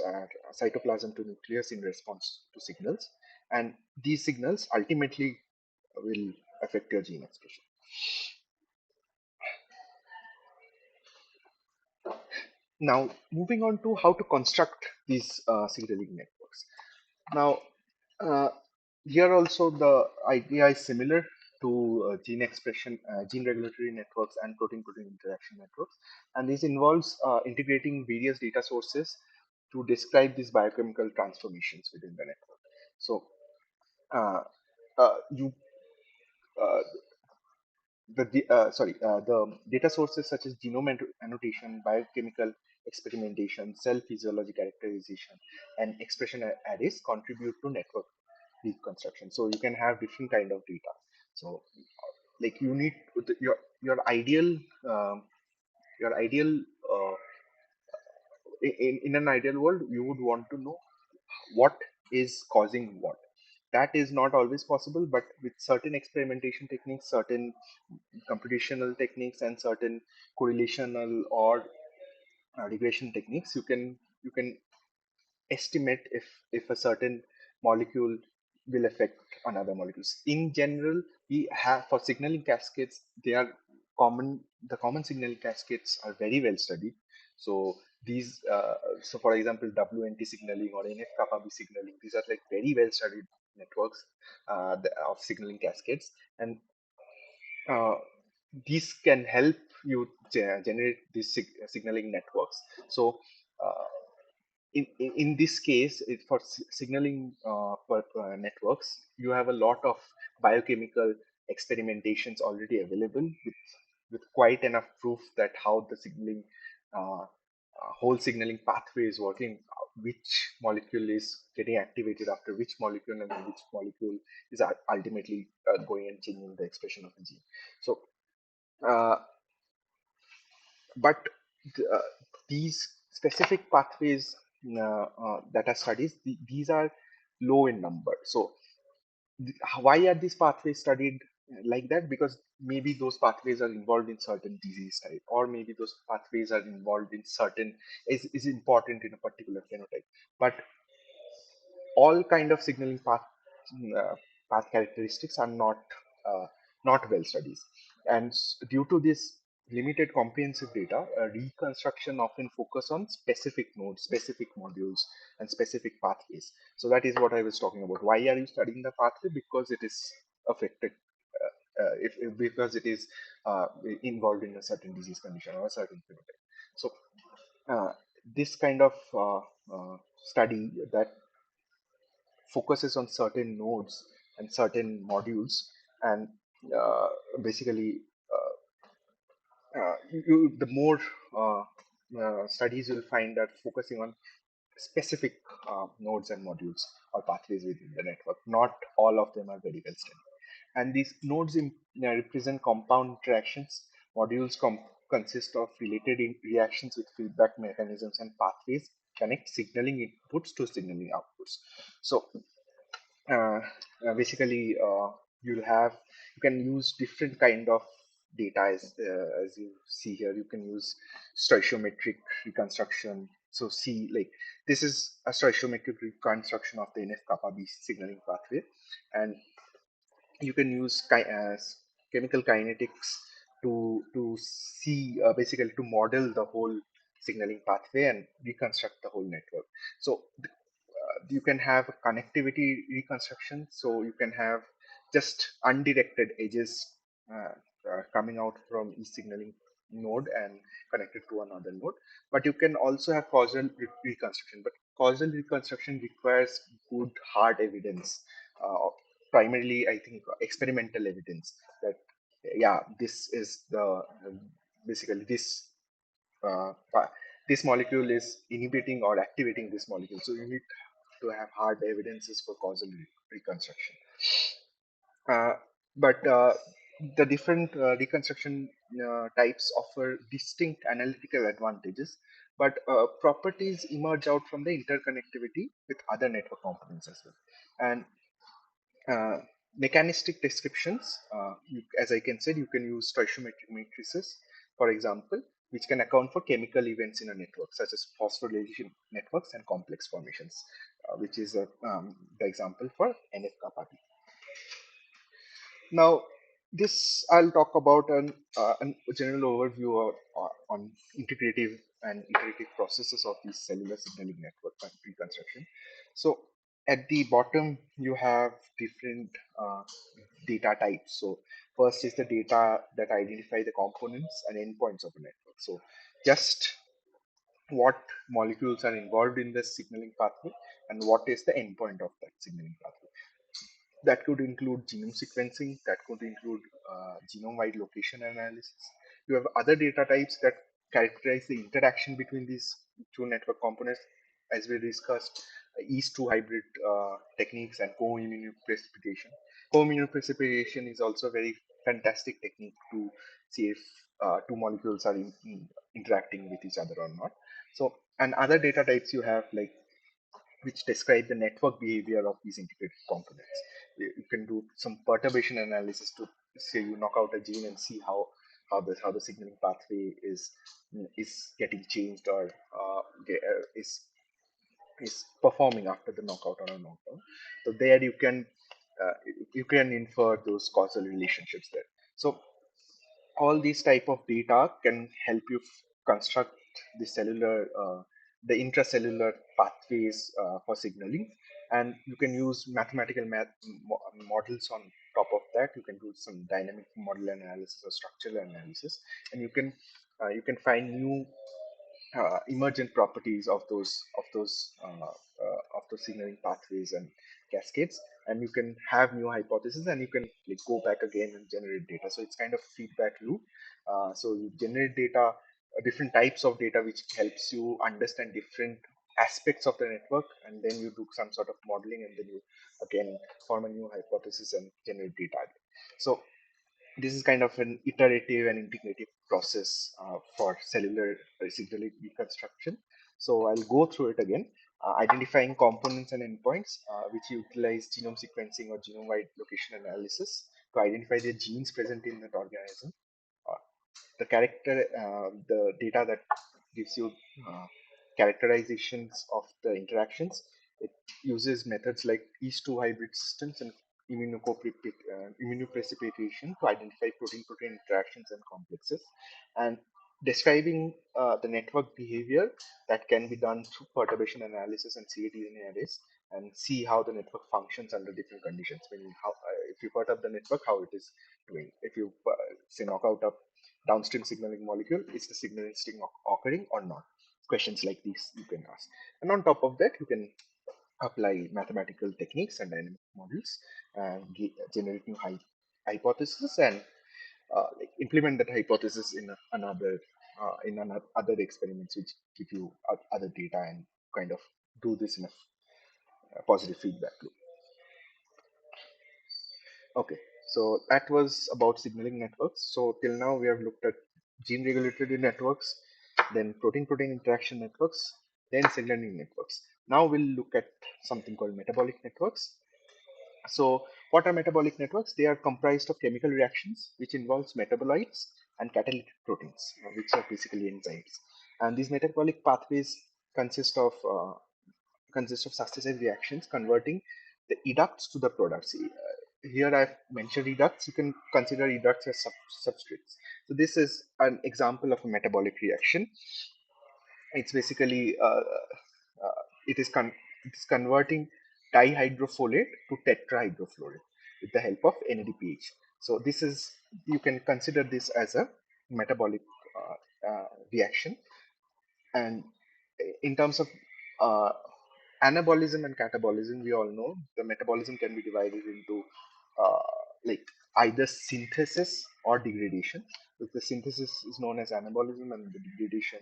cytoplasm to nucleus in response to signals. And these signals ultimately will affect your gene expression. Now, moving on to how to construct these signaling networks. Now, uh, here also the idea is similar to gene regulatory networks and protein-protein interaction networks, and this involves integrating various data sources to describe these biochemical transformations within the network. So, uh, you uh, the data sources such as genome annotation, biochemical experimentation, cell physiology characterization, and expression arrays contribute to network reconstruction. So you can have different kind of data. So like you need your ideal um, your ideal uh, in an ideal world, you would want to know what is causing what. That is not always possible, but with certain experimentation techniques, certain computational techniques, and certain correlational or regression techniques, you can estimate if a certain molecule will affect another molecules. In general, we have for signaling cascades, they are common. The common signaling cascades are very well studied. So these, for example, WNT signaling or NF kappa B signaling, these are like very well studied networks of signaling cascades, and uh, these can help you generate these signaling networks. So uh, in this case, for signaling networks, you have a lot of biochemical experimentations already available with quite enough proof that how the signaling whole signaling pathway is working, which molecule is getting activated after which molecule, and then which molecule is ultimately going and changing the expression of the gene. So uh, but uh, these specific pathways that are studied, these are low in number. So why are these pathways studied like that? Because maybe those pathways are involved in certain disease type, or maybe those pathways are involved in certain is important in a particular phenotype. But all kind of signaling path characteristics are not well studied. And due to this limited comprehensive data, reconstruction often focus on specific nodes, specific modules, and specific pathways. So that is what I was talking about. Why are you studying the pathway? Because it is affected, if because it is involved in a certain disease condition or a certain phenotype. So uh, this kind of study that focuses on certain nodes and certain modules, and uh, basically the more studies you'll find that focusing on specific nodes and modules or pathways within the network. Not all of them are very well studied. And these nodes represent compound interactions. Modules consist of related reactions with feedback mechanisms, and pathways connect signaling inputs to signaling outputs. So uh, basically you'll have you can use different kind of data as you see here. You can use stoichiometric reconstruction. So see, like, this is a stoichiometric reconstruction of the NF kappa B signaling pathway, and you can use chemical kinetics to see, basically to model the whole signaling pathway and reconstruct the whole network. So you can have a connectivity reconstruction. So you can have just undirected edges uh, coming out from each signaling node and connected to another node. But you can also have causal reconstruction. But causal reconstruction requires good hard evidence, primarily I think experimental evidence that, yeah, this is the basically this molecule is inhibiting or activating this molecule. So you need to have hard evidences for causal reconstruction. Uh, but the different reconstruction types offer distinct analytical advantages, but properties emerge out from the interconnectivity with other network components as well. And uh, mechanistic descriptions, as I can say, you can use stoichiometric matrices, for example, which can account for chemical events in a network, such as phosphorylation networks and complex formations, which is the example for NF kappa B. Now, this I'll talk about a general overview on integrative and iterative processes of these cellular signaling network and reconstruction. So, at the bottom, you have different uh, data types. So, first is the data that identify the components and endpoints of a network. So, just what molecules are involved in the signaling pathway and what is the endpoint of that signaling pathway. That could include genome sequencing, that could include genome-wide location analysis. You have other data types that characterize the interaction between these two network components, as we discussed, East2 hybrid techniques and co-immunoprecipitation. Co-immunoprecipitation is also a very fantastic technique to see if two molecules are interacting with each other or not. So, and other data types you have, like, which describe the network behavior of these integrated components. You can do some perturbation analysis to say you knock out a gene and see how the signaling pathway is getting changed or is performing after the knockout or a knockdown. So there you can infer those causal relationships there. So all these type of data can help you construct the the intracellular pathways for signaling, and you can use mathematical models on top of that. You can do some dynamic model analysis or structural analysis, and you can find new emergent properties of those signaling pathways and cascades, and you can have new hypotheses, and you can, like, go back again and generate data. So it's kind of feedback loop. So you generate data, different types of data, which helps you understand different aspects of the network, and then you do some sort of modeling, and then you again form a new hypothesis and generate data again. So this is kind of an iterative and integrative process for cellular signaling reconstruction. So I'll go through it again. Identifying components and endpoints, which utilize genome sequencing or genome-wide location analysis to identify the genes present in that organism. Uh, the data that gives you characterizations of the interactions. It uses methods like East2 hybrid systems and immunoprecipitation to identify protein-protein interactions and complexes, and describing the network behavior that can be done through perturbation analysis and cDNA arrays, and see how the network functions under different conditions. Meaning, how if you perturb the network, how it is doing. If you say knock out a downstream signaling molecule, is the signaling still occurring or not? Questions like these you can ask. And on top of that, you can apply mathematical techniques and dynamic models and generate new hypotheses, and like implement that hypothesis in other experiments which give you other data, and kind of do this in a positive feedback loop. Okay, so that was about signaling networks. So till now we have looked at gene regulatory networks, then protein-protein interaction networks, then signaling networks. Now we'll look at something called metabolic networks. So what are metabolic networks? They are comprised of chemical reactions, which involves metabolites and catalytic proteins, which are basically enzymes. And these metabolic pathways consist of uh, consist of successive reactions converting the educts to the products. Here I've mentioned educts. You can consider educts as substrates. So this is an example of a metabolic reaction. It's basically it is it is converting dihydrofolate to tetrahydrofluoride with the help of NADPH. So this is, you can consider this as a metabolic reaction. And in terms of uh, anabolism and catabolism, we all know the metabolism can be divided into uh, like either synthesis or degradation. So the synthesis is known as anabolism, and the degradation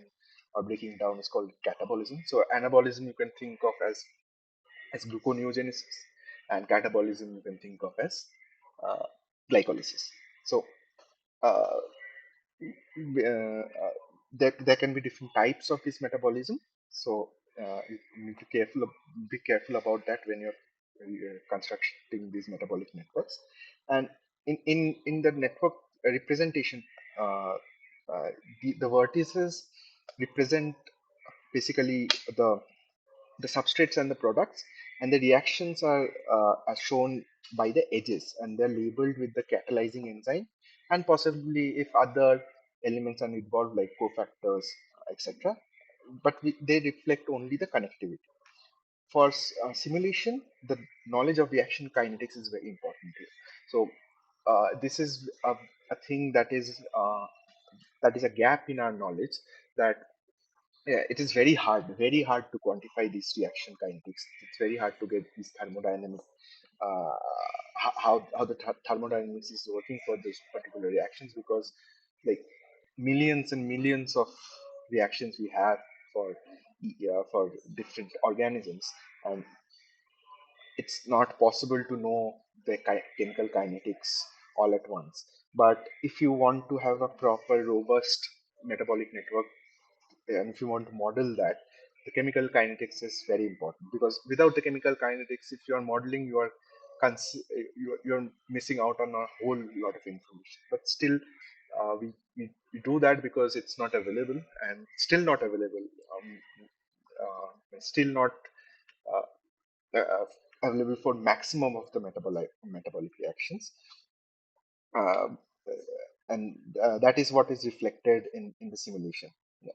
or breaking down is called catabolism. So anabolism you can think of as gluconeogenesis, and catabolism you can think of as uh, glycolysis. So uh, there can be different types of this metabolism. So you need to be careful about that when you're constructing these metabolic networks. And in the network representation, uh, the vertices represent basically the the substrates and the products, and the reactions are shown by the edges, and they're labeled with the catalyzing enzyme, and possibly if other elements are involved like cofactors, etc. But they reflect only the connectivity. For simulation, the knowledge of reaction kinetics is very important here. So this is a thing that is a gap in our knowledge, that yeah, it is very hard to quantify these reaction kinetics. It's very hard to get these thermodynamic, uh, how the thermodynamics is working for those particular reactions, because like millions and millions of reactions we have for for different organisms, and it's not possible to know the chemical kinetics all at once. But if you want to have a proper, robust metabolic network, and if you want to model that, the chemical kinetics is very important, because without the chemical kinetics, if you are modeling, you're missing out on a whole lot of information. But still, we do that because it's not available, and still not available. Still not uh, available for maximum of the metabolic reactions. Uh, and that is what is reflected in the simulation. Yeah.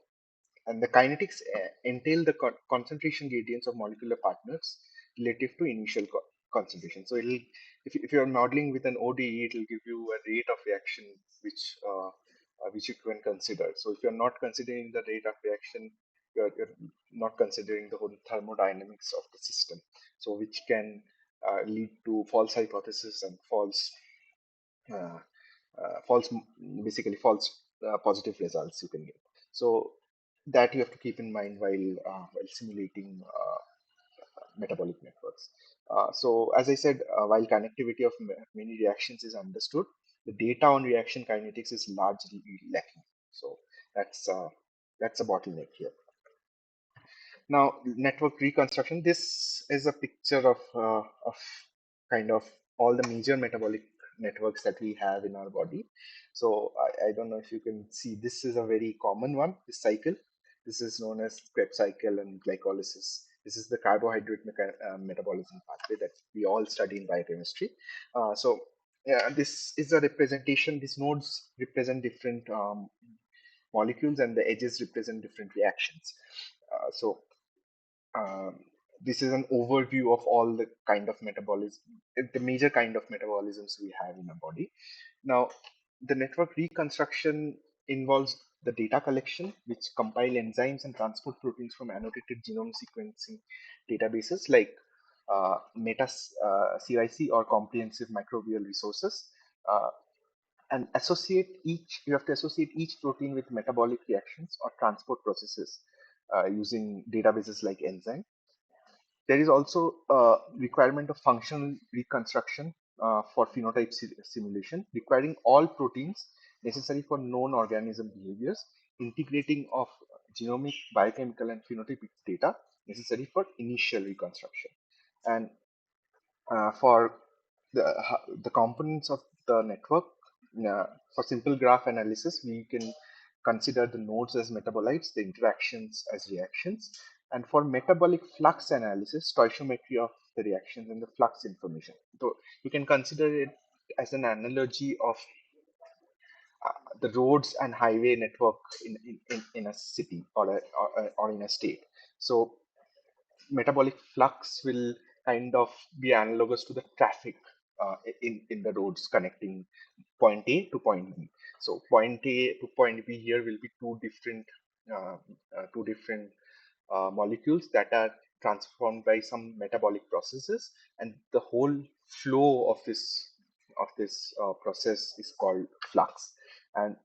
And the kinetics entail the concentration gradients of molecular partners relative to initial concentration. So if you're modeling with an ODE, it will give you a rate of reaction which you can consider. So if you're not considering the rate of reaction, you're not considering the whole thermodynamics of the system. So which can lead to false hypothesis and uh, false, basically false positive results you can get. So that you have to keep in mind while simulating metabolic networks. So as I said, while connectivity of many reactions is understood, the data on reaction kinetics is largely lacking. So that's uh, that's a bottleneck here. Now, network reconstruction. This is a picture of kind of all the major metabolic networks that we have in our body. So I don't know if you can see, this is a very common one, this cycle. This is known as Krebs cycle and glycolysis. This is the carbohydrate metabolism pathway that we all study in biochemistry. So yeah, this is a representation. These nodes represent different molecules, and the edges represent different reactions. So um, this is an overview of all the kind of metabolism, the major kind of metabolisms we have in a body. Now, the network reconstruction involves the data collection, which compile enzymes and transport proteins from annotated genome sequencing databases like Meta CIC or comprehensive microbial resources. Uh, and associate each, you have to associate each protein with metabolic reactions or transport processes using databases like enzyme. There is also a requirement of functional reconstruction for phenotype simulation, requiring all proteins necessary for known organism behaviors, integrating of genomic, biochemical, and phenotypic data necessary for initial reconstruction. And for the components of the network, uh, for simple graph analysis, we can consider the nodes as metabolites, the interactions as reactions, and for metabolic flux analysis, stoichiometry of the reactions and the flux information. So you can consider it as an analogy of the roads and highway network in a city or in a state. So metabolic flux will kind of be analogous to the traffic in the roads connecting point A to point B. So point A to point B here will be uh, two different molecules that are transformed by some metabolic processes, and the whole flow of this process is called flux. And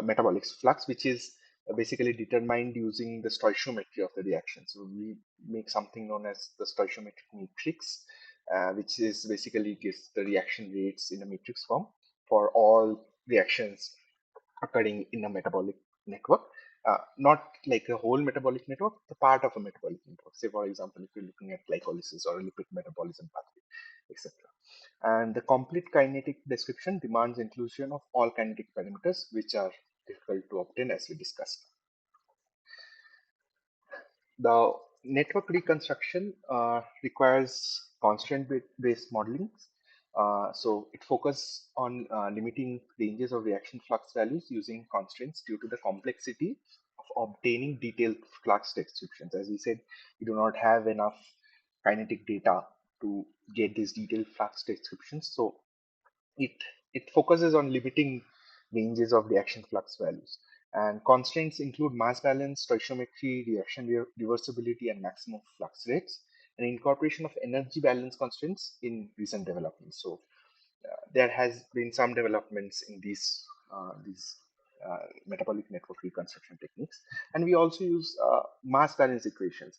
metabolic flux, which is basically determined using the stoichiometry of the reaction. So we make something known as the stoichiometric matrix, which is basically gives the reaction rates in a matrix form for all reactions occurring in a metabolic network. Not like a whole metabolic network, the part of a metabolic network. Say, for example, if you're looking at glycolysis or a lipid metabolism pathway, etc. And the complete kinetic description demands inclusion of all kinetic parameters, which are difficult to obtain, as we discussed. The network reconstruction requires constraint-based modeling. So it focuses on limiting ranges of reaction flux values using constraints due to the complexity of obtaining detailed flux descriptions. As we said, we do not have enough kinetic data to get these detailed flux descriptions. So it it focuses on limiting ranges of reaction flux values. And constraints include mass balance, stoichiometry, reaction reversibility, and maximum flux rates, and incorporation of energy balance constraints in recent developments. So there has been some developments in these metabolic network reconstruction techniques, and we also use mass balance equations,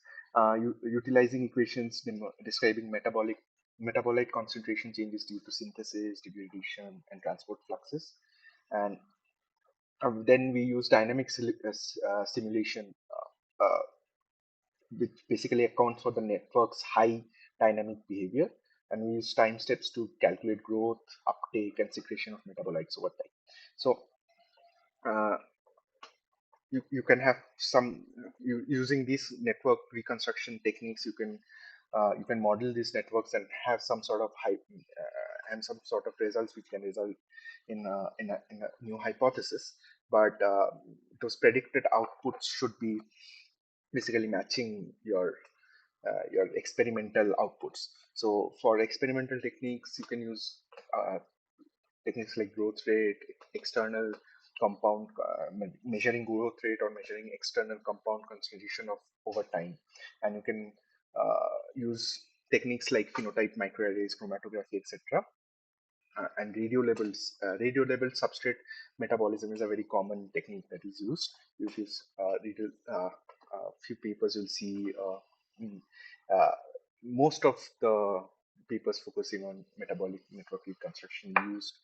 utilizing equations describing metabolite concentration changes due to synthesis, degradation, and transport fluxes. And then we use dynamic simulation, which basically accounts for the network's high dynamic behavior. And we use time steps to calculate growth, uptake, and secretion of metabolites over time. So uh, you can have some using these network reconstruction techniques. You can model these networks and have some sort of and some sort of results which can result in a new hypothesis. But those predicted outputs should be basically matching your experimental outputs. So for experimental techniques, you can use techniques like growth rate, external compound, measuring growth rate or measuring external compound concentration of over time. And you can use techniques like phenotype microarrays, chromatography, etc. And radio labeled substrate metabolism is a very common technique that is used. If you read few papers, you'll see mm, uh, most of the papers focusing on metabolic network reconstruction used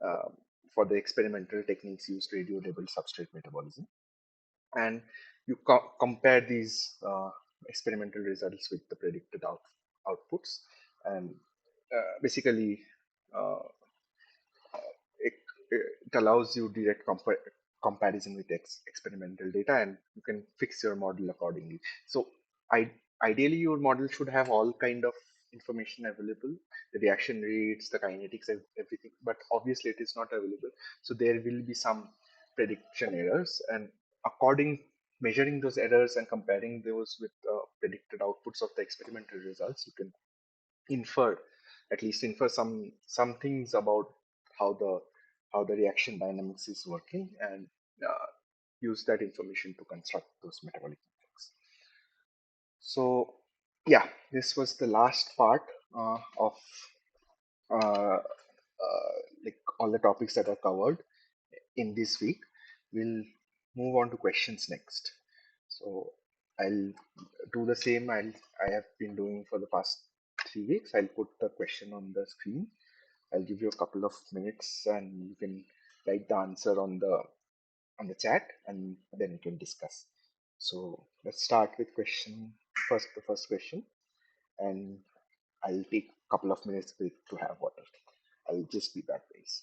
um, for the experimental techniques used radio labeled substrate metabolism. And you compare these experimental results with the predicted outputs, and basically uh, it, it allows you direct comparison with experimental data, and you can fix your model accordingly. So ideally your model should have all kind of information available, the reaction rates, the kinetics, everything, but obviously it is not available. So there will be some prediction errors, and according measuring those errors and comparing those with predicted outputs of the experimental results, you can infer, at least infer some things about how the reaction dynamics is working, and uh, use that information to construct those metabolic networks. So yeah, this was the last part of uh, like all the topics that are covered in this week. We'll move on to questions next. So I'll do the same I have been doing for the past 3 weeks. I'll put the question on the screen. I'll give you a couple of minutes and you can write the answer on the chat, and then we can discuss. So let's start with the first question, and I'll take a couple of minutes break to have water. I'll just be back, guys.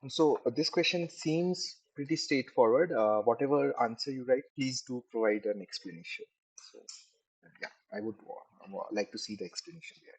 So this question seems pretty straightforward. Whatever answer you write, please do provide an explanation. So yeah, I would like to see the explanation there.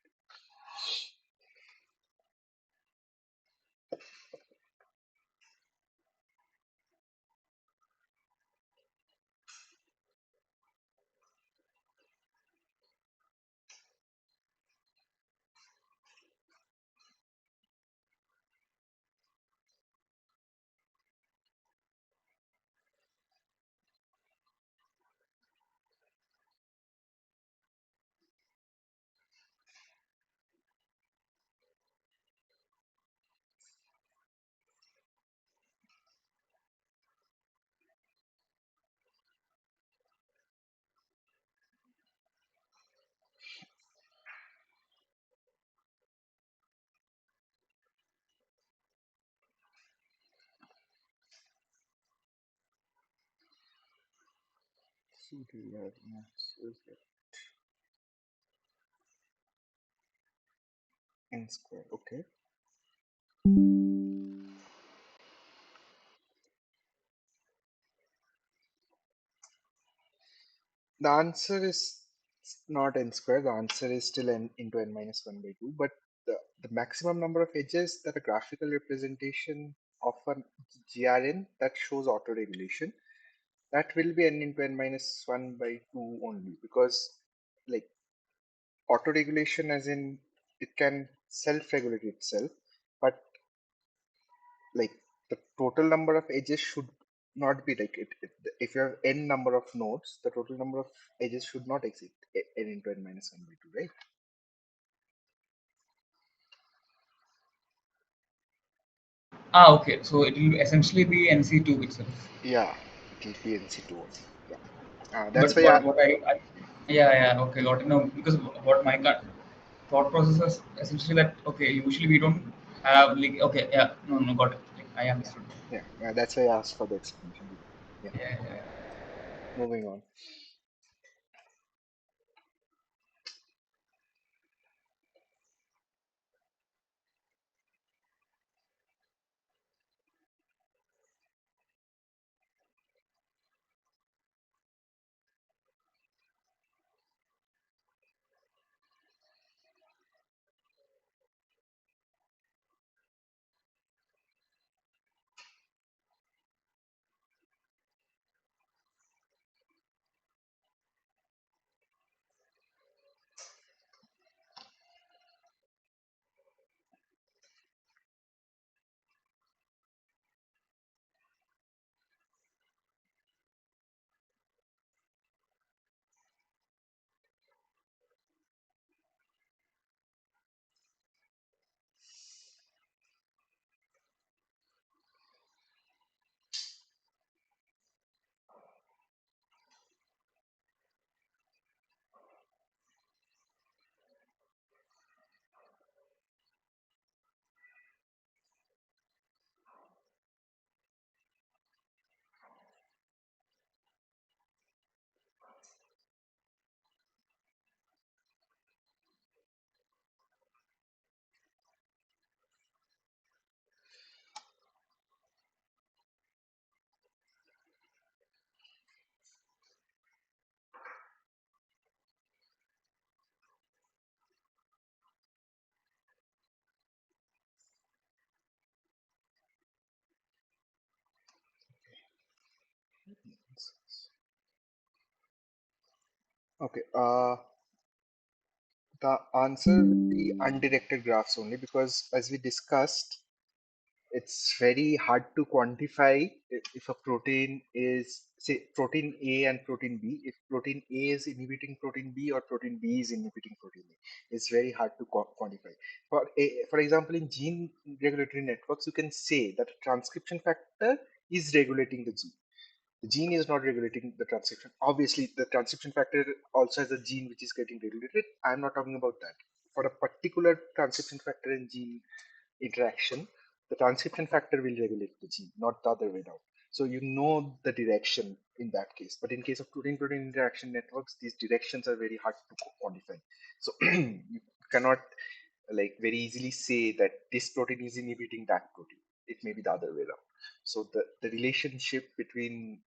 So do you have answers that n square? Okay. The answer is not n square. The answer is still n into n minus 1 by 2. But the maximum number of edges that a graphical representation of a GRN that shows autoregulation, that will be n into n minus 1 by 2 only, because like autoregulation as in it can self-regulate itself, but like the total number of edges should not be like if you have n number of nodes, the total number of edges should not exceed n into n minus 1 by 2, right? Ah, okay. So it will essentially be NC2 itself. Yeah, it will be nc2 only. Yeah, that's But why what I yeah, yeah, okay, got it. No, because what my thought process is essentially that okay, usually we don't have like okay, yeah, no, got it. Like, I yeah, understood. yeah, that's why I asked for the explanation. Yeah. Yeah, yeah. moving on. Okay, the answer will be undirected graphs only, because as we discussed, it's very hard to quantify if a protein is, say, protein A and protein B. If protein A is inhibiting protein B or protein B is inhibiting protein A, it's very hard to quantify. For example, in gene regulatory networks, you can say that a transcription factor is regulating the gene. The gene is not regulating the transcription. Obviously, the transcription factor also has a gene which is getting regulated. I'm not talking about that. For a particular transcription factor and gene interaction, the transcription factor will regulate the gene, not the other way around. So you know the direction in that case. But in case of protein-protein interaction networks, these directions are very hard to quantify. So you cannot like very easily say that this protein is inhibiting that protein. It may be the other way around. So the relationship between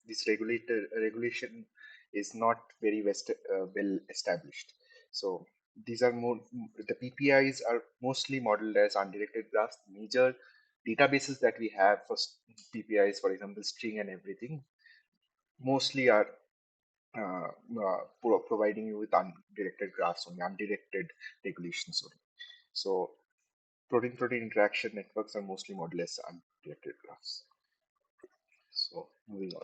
this regulation is not very well established. So these are more, the PPIs are mostly modeled as undirected graphs. Major databases that we have for PPIs, for example, string and everything, mostly are providing you with undirected graphs only, undirected regulations only. So protein-protein interaction networks are mostly modeled as undirected graphs. So moving on.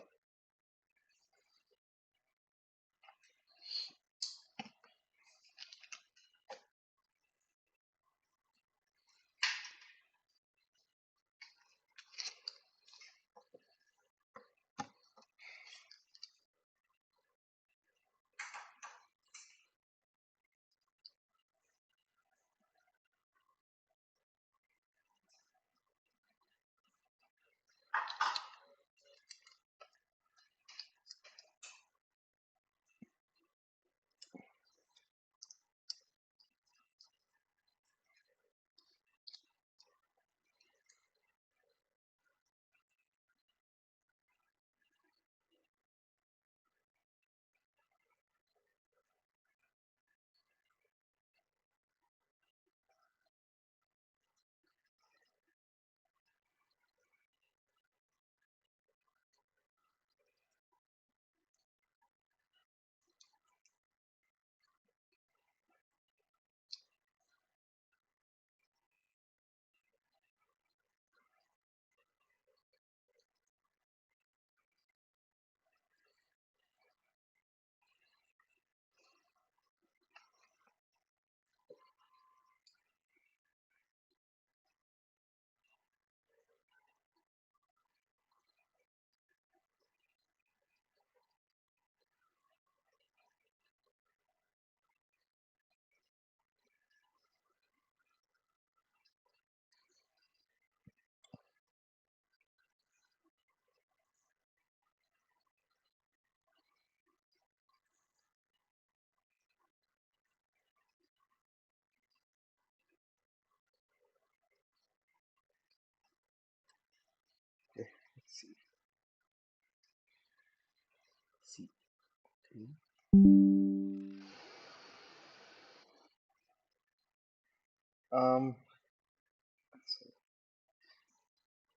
Um,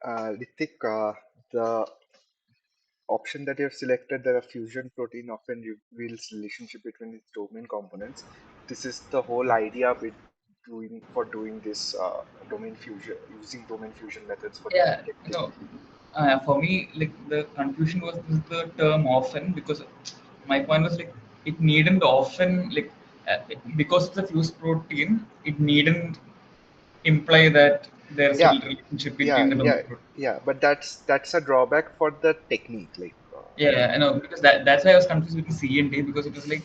Ritik, the option that you have selected, the fusion protein often reveals relationship between its domain components. This is the whole idea with doing this domain fusion, using domain fusion methods for Yeah, detecting. for me, like the confusion was this the term often because my point was like it needn't often because it's a fused protein, it needn't imply that there's a Yeah, relationship yeah, between the yeah, domain protein. yeah. But that's a drawback for the technique. Yeah, yeah, I know because that's why I was confused with the C and D because it was like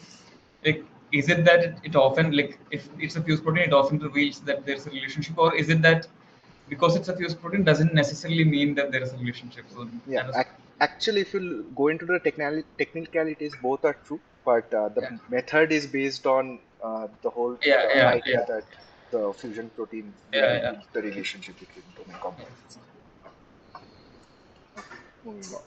is it that it often like if it's a fused protein it often reveals that there's a relationship, or is it that because it's a fused protein doesn't necessarily mean that there is a relationship? So Yeah, that was actually, if you go into the technicalities, both are true, but yeah, the method is based on the whole yeah, the yeah, idea yeah, that the fusion protein will yeah, reveal the relationship between domain yeah. components. Moving on.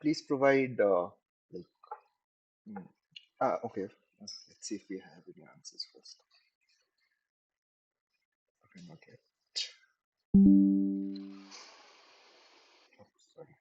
Please provide like mm, okay. Let's see if we have any answers first. Okay, not yet. Oh, sorry.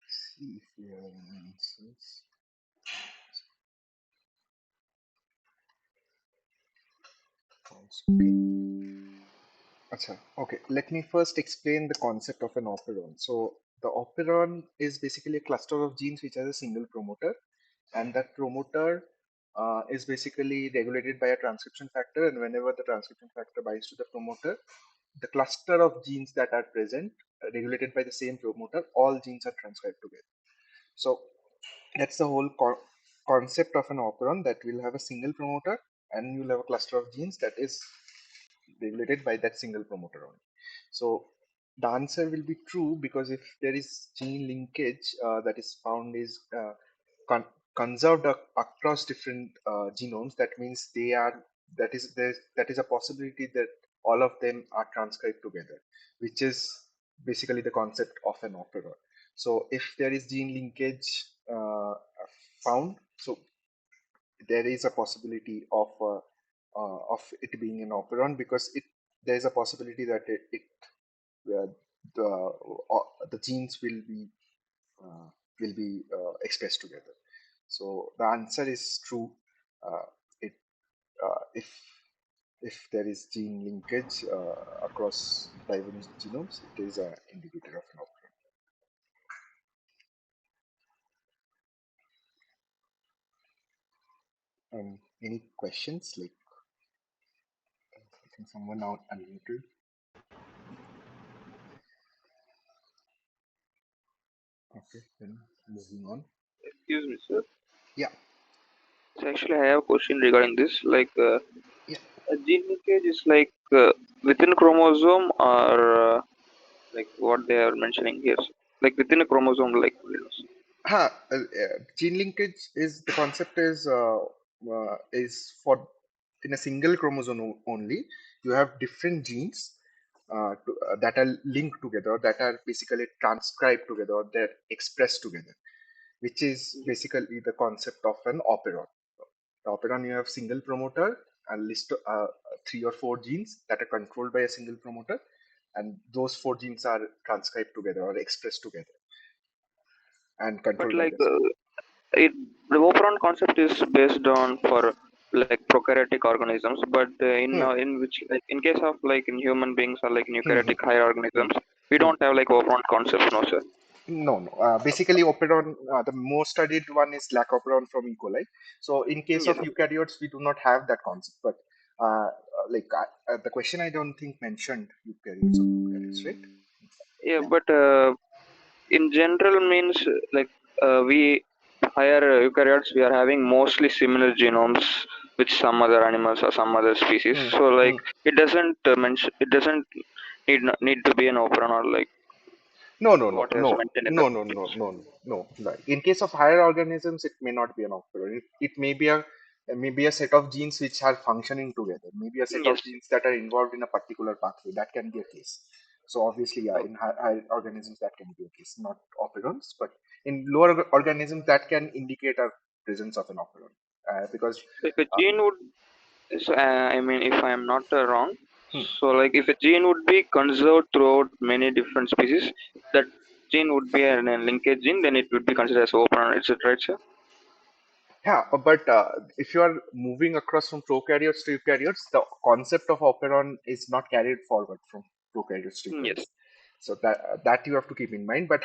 See if we have any answers. Okay. Acha, okay, let me first explain the concept of an operon. So the operon is basically a cluster of genes which has a single promoter, and that promoter is basically regulated by a transcription factor. And whenever the transcription factor binds to the promoter, the cluster of genes that are present, regulated by the same promoter, all genes are transcribed together. So that's the whole concept of an operon, that will have a single promoter and you'll have a cluster of genes that is regulated by that single promoter only. So the answer will be true because if there is gene linkage that is found is con- conserved across different genomes, that means they are that is a possibility that all of them are transcribed together, which is basically the concept of an operon. So if there is gene linkage found, so there is a possibility of it being an operon, because it there is a possibility that uh, the genes uh, will be expressed together. So the answer is true. Uh, it if there is gene linkage across divergent genomes, it is an indicator of an operon. Any questions? Like, I think someone now unmuted. Okay, then moving on. Excuse me, sir. Yeah, So actually, I have a question regarding this. Like, yeah. a gene linkage is like within chromosome, or like what they are mentioning here. So, like within a chromosome, like Gene linkage is the concept is for in a single chromosome only. You have different genes that are linked together, that are basically transcribed together, they're expressed together, which is Yes. basically the concept of an operon. The operon, you have single promoter and list three or four genes that are controlled by a single promoter, and those four genes are transcribed together or expressed together and But controlled by like this. it, the operon concept is based on for like prokaryotic organisms, but Hmm. in which like in case of like in human beings or like in Hmm, hmm, eukaryotic higher hmm, organisms, we hmm. don't have like operon concepts, no sir. No, no. Basically, operon, the most studied one is lac operon from E. coli. So, in case of Yes. eukaryotes, we do not have that concept. But the question I don't think mentioned eukaryotes or prokaryotes, right? Yeah, Yeah. but in general means like we higher eukaryotes we are having mostly similar genomes with some other animals or some other species, Hmm, so hmm. like it doesn't mention, it doesn't need to be an operon or like No, no, no, what is no, mentioned in the no, no, no, no, no. No. In case of higher organisms, it may not be an operon. It may be a maybe a set of genes which are functioning together. Maybe a set yes. of genes that are involved in a particular pathway. That can be a case. So obviously, yeah, Oh, in higher organisms that can be a case, not operons, but in lower organisms that can indicate a presence of an operon. Because so if a uh, gene would, so, I mean if I am not wrong, hmm, so like if a gene would be conserved throughout many different species, that gene would be a linkage gene, then it would be considered as operon, is it right sir? yeah, but if you are moving across from prokaryotes to eukaryotes, the concept of operon is not carried forward from prokaryotes to Yes. eukaryotes. So that you have to keep in mind. But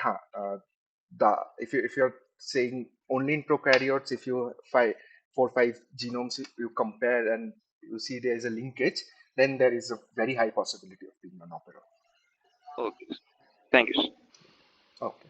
the if you're saying only in prokaryotes, if you five four five genomes you compare and you see there is a linkage, then there is a very high possibility of being an operon. Okay. Thank you, sir. Okay.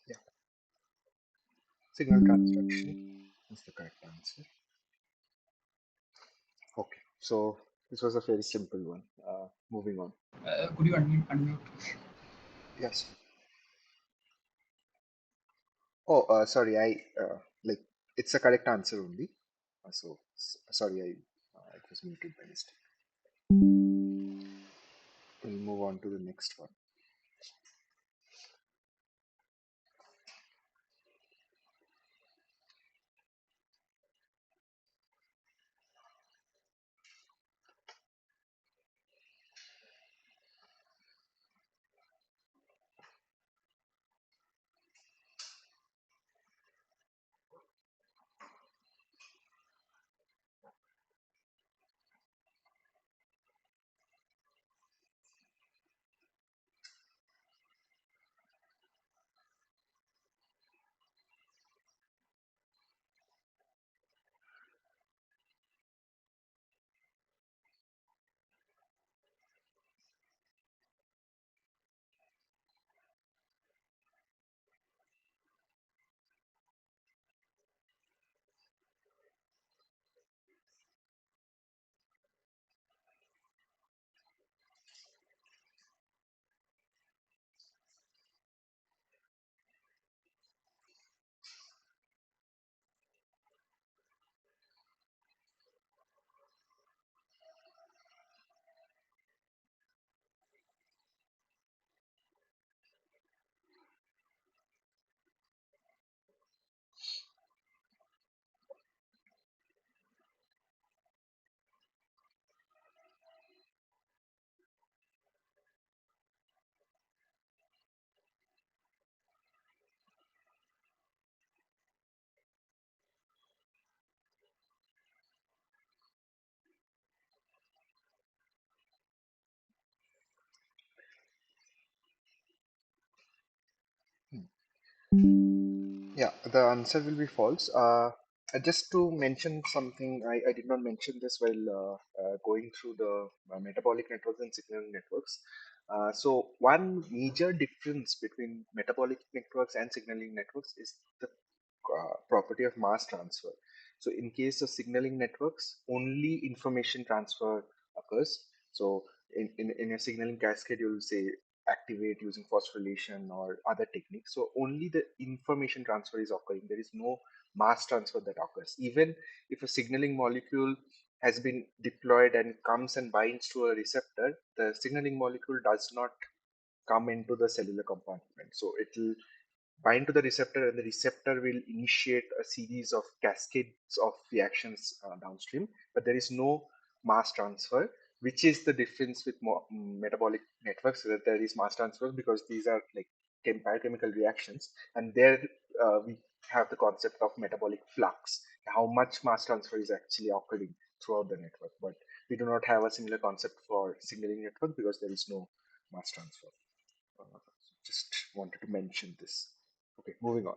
Yeah, signal transduction is the correct answer. Okay, so this was a very simple one. Moving on. Could you unmute? Yes. Oh, sorry. Like it's a correct answer only. Sorry, it was muted by mistake. We'll move on to the next one. Yeah, the answer will be false. Just to mention something, I did not mention this while going through the metabolic networks and signaling networks. So one major difference between metabolic networks and signaling networks is the property of mass transfer. So in case of signaling networks, only information transfer occurs. So in a signaling cascade, you'll say activate using phosphorylation or other techniques. So only the information transfer is occurring. There is no mass transfer that occurs. Even if a signaling molecule has been deployed and comes and binds to a receptor, the signaling molecule does not come into the cellular compartment. So it will bind to the receptor, and the receptor will initiate a series of cascades of reactions downstream, but there is no mass transfer, which is the difference with metabolic networks, so that there is mass transfer because these are like biochemical reactions, and there we have the concept of metabolic flux, how much mass transfer is actually occurring throughout the network. But we do not have a similar concept for signaling network because there is no mass transfer. uh, just wanted to mention this. Okay, moving on.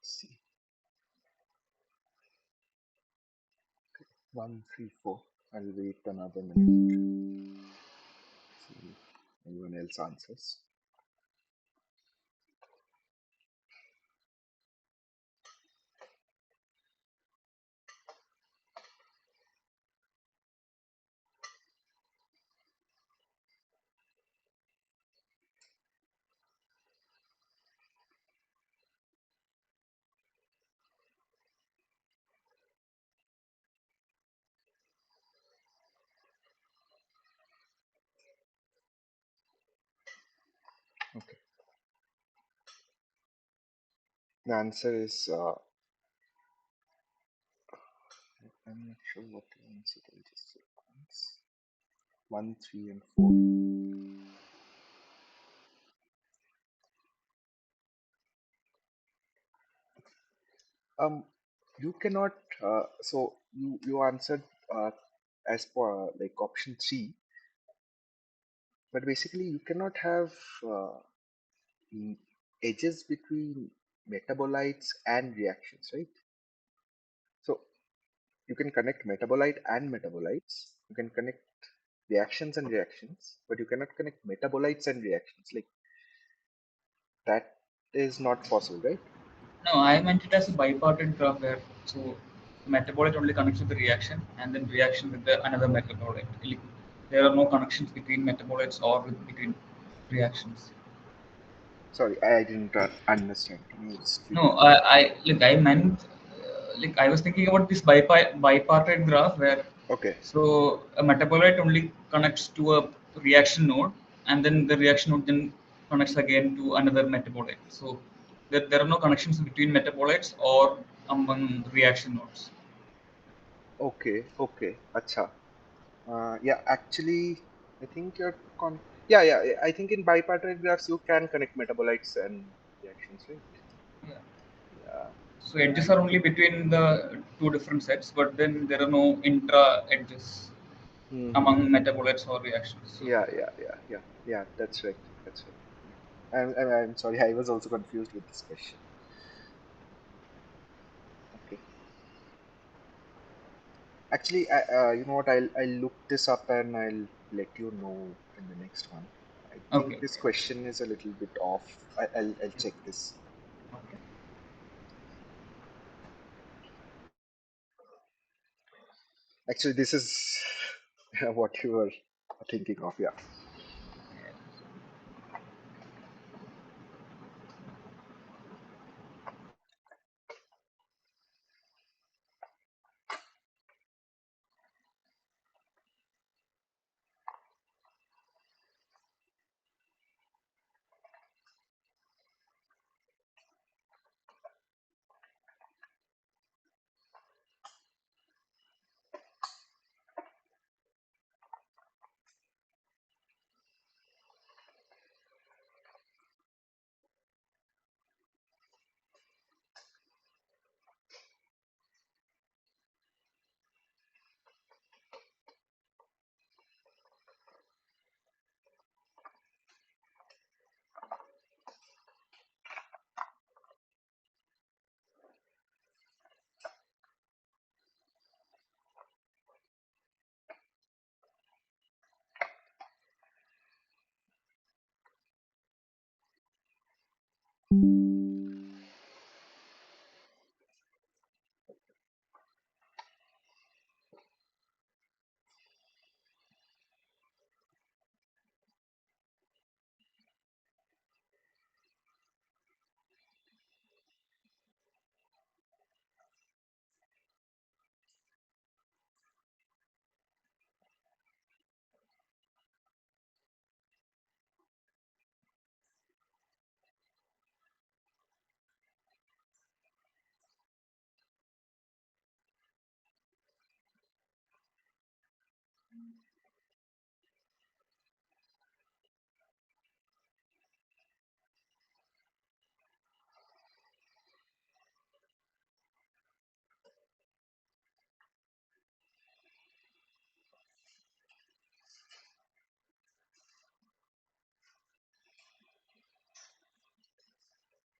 See, 134. I'll wait another minute. See if anyone else answers. Okay. The answer is I'm not sure what the answer is. Just sequence. 1, 3, and 4. You cannot. So you answered as per like option 3. But basically, you cannot have uh, mm, edges between metabolites and reactions, right? So you can connect metabolite and metabolites. You can connect reactions and reactions, but you cannot connect metabolites and reactions. Like that is not possible, right? No, I meant it as a bipartite graph where so the metabolite only connects with the reaction and then reaction with the another metabolite. Like, there are no connections between metabolites or between reactions. Sorry, I didn't understand. Can you just No, repeat that? I meant like I was thinking about this bipartite graph where Okay. so a metabolite only connects to a reaction node and then the reaction node then connects again to another metabolite. So there are no connections between metabolites or among reaction nodes. Okay. Okay. Acha. Yeah, actually, I think yeah, yeah. I think in bipartite graphs you can connect metabolites and reactions, right? Yeah. Yeah. So edges I are only between the two different sets, but then there are no intra edges among Mm-hmm. metabolites or reactions. So Yeah, yeah, yeah, yeah, yeah. That's right. That's right. Yeah. I'm sorry. I was also confused with this question. Okay. Actually, you know what? I'll look this up and I'll let you know in the next one. I think okay, this okay, question is a little bit off. I'll check this. okay. Actually, this is what you were thinking of. Yeah.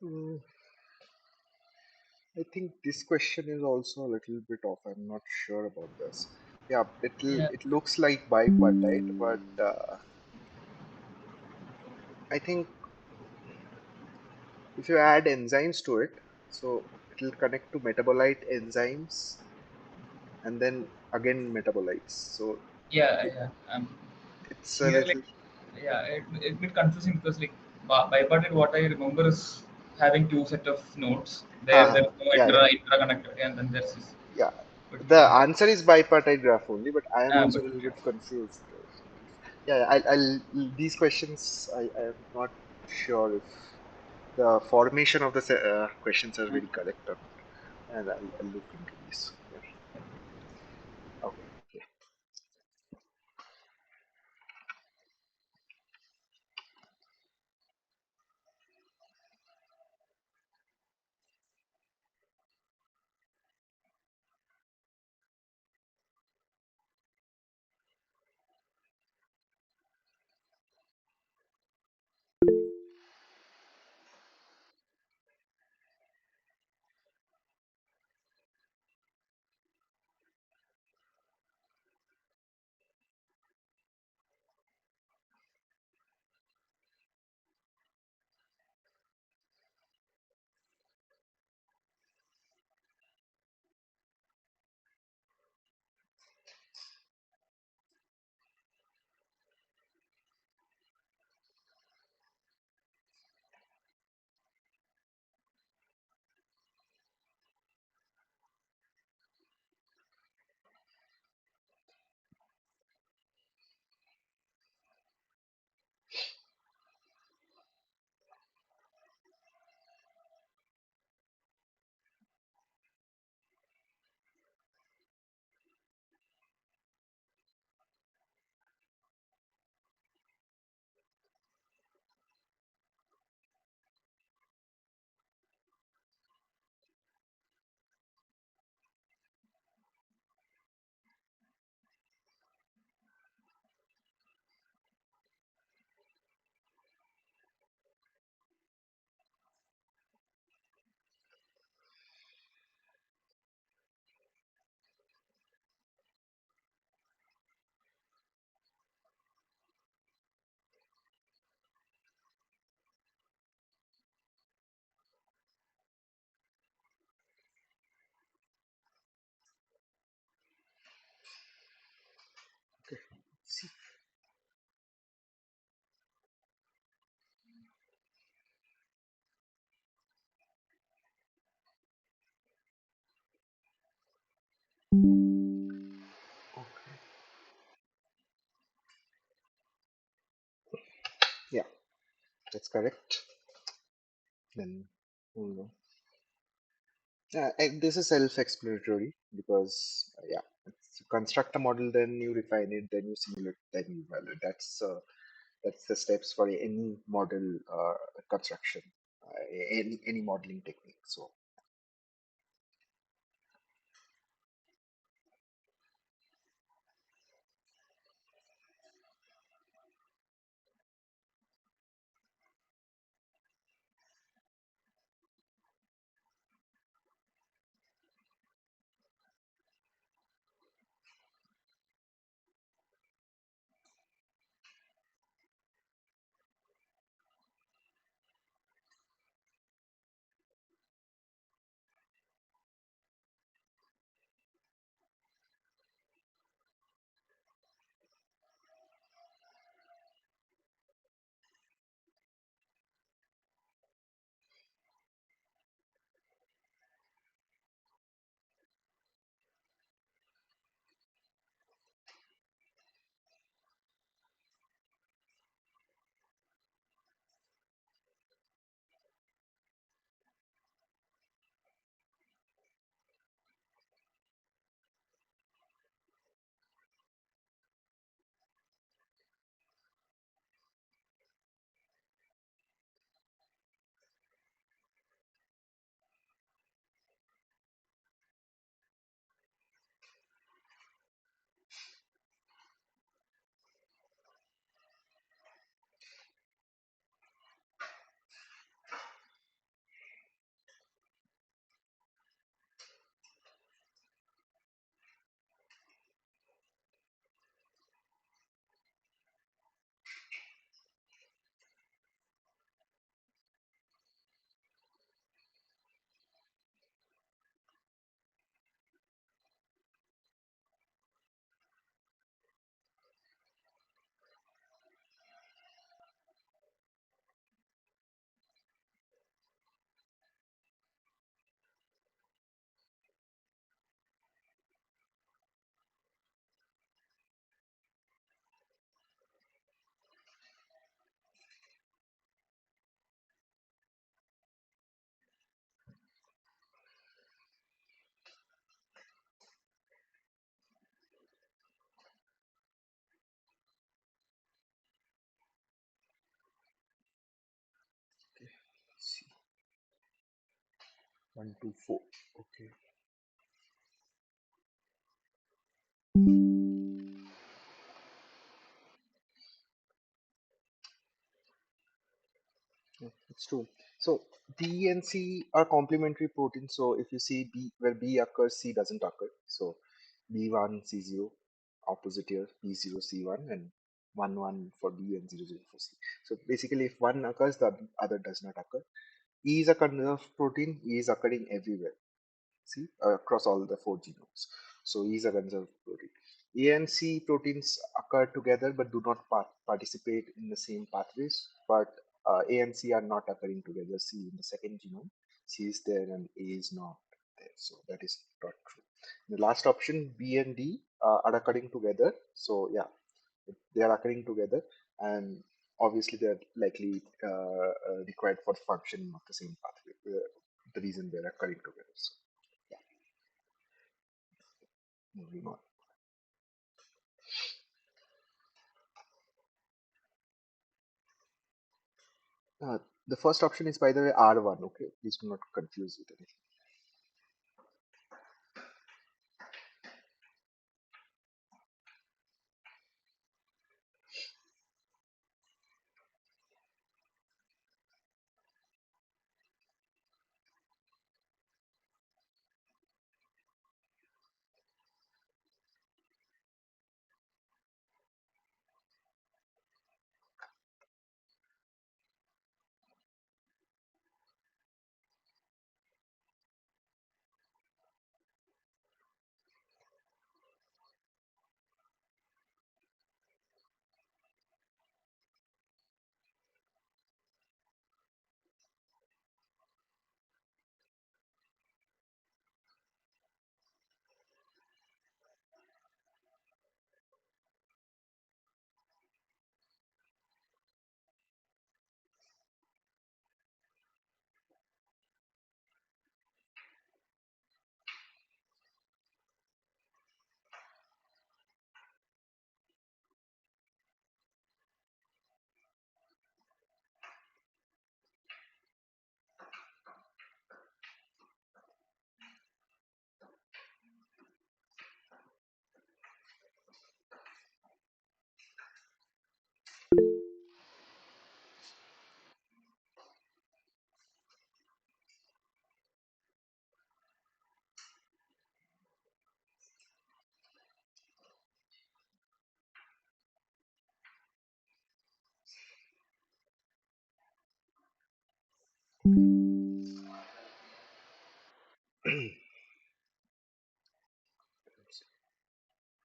Mm, I think this question is also a little bit off. I'm not sure about this. Yeah, Yeah, it looks like bipartite, but I think if you add enzymes to it, so it'll connect to metabolite enzymes and then again metabolites. So yeah, it, yeah. it's a Here, like, little yeah, it bit confusing because like bipartite, what I remember is having two set of nodes. There's no yeah, yeah, intra connectivity, and then there's this yeah. The particular graph. answer is bipartite graph only, but I am also But a little yeah, bit confused. Yeah, these questions I am not sure if the formation of the questions are uh, very correct or not, and I'll look into these. Yeah. Okay. Okay. Okay. See. Okay. Yeah, that's correct. Then, you and this is self-explanatory because yeah, you construct a model, then you refine it, then you simulate, then you evaluate. That's the steps for any model construction, any modeling technique. So, 1, 2, 4. Okay. Yeah, it's true. So D and C are complementary proteins. So if you see B where B occurs, C doesn't occur. So B1, C0, opposite here, B0, C1, and 1, 1 for B and 0, 0 for C. So basically, if one occurs, the other does not occur. E is a conserved protein. E is occurring everywhere. See, across all the four genomes. So E is a conserved protein. A and C proteins occur together but do not participate in the same pathways. But A and C are not occurring together. C in the second genome, C is there and A is not there. So that is not true. The last option, B and D, are occurring together. So yeah, they are occurring together, and obviously they are likely required for functioning of the same pathway. The reason they are occurring together. So yeah, moving on. Uh, the first option is, by the way, R1. Okay, please do not confuse with anything.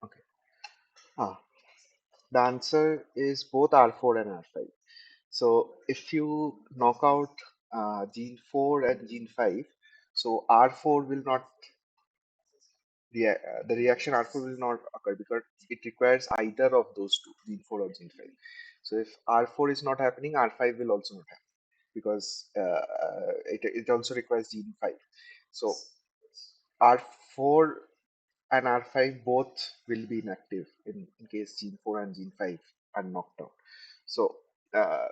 Okay. Ah, the answer is both R4 and R5. So if you knock out gene 4 and gene 5, so R4 will not the reaction R4 will not occur because it requires either of those two, gene 4 or gene 5. So if R4 is not happening, R5 will also not happen because it also requires gene 5. So R4 and R5 both will be inactive in case gene 4 and gene 5 are knocked out. So uh,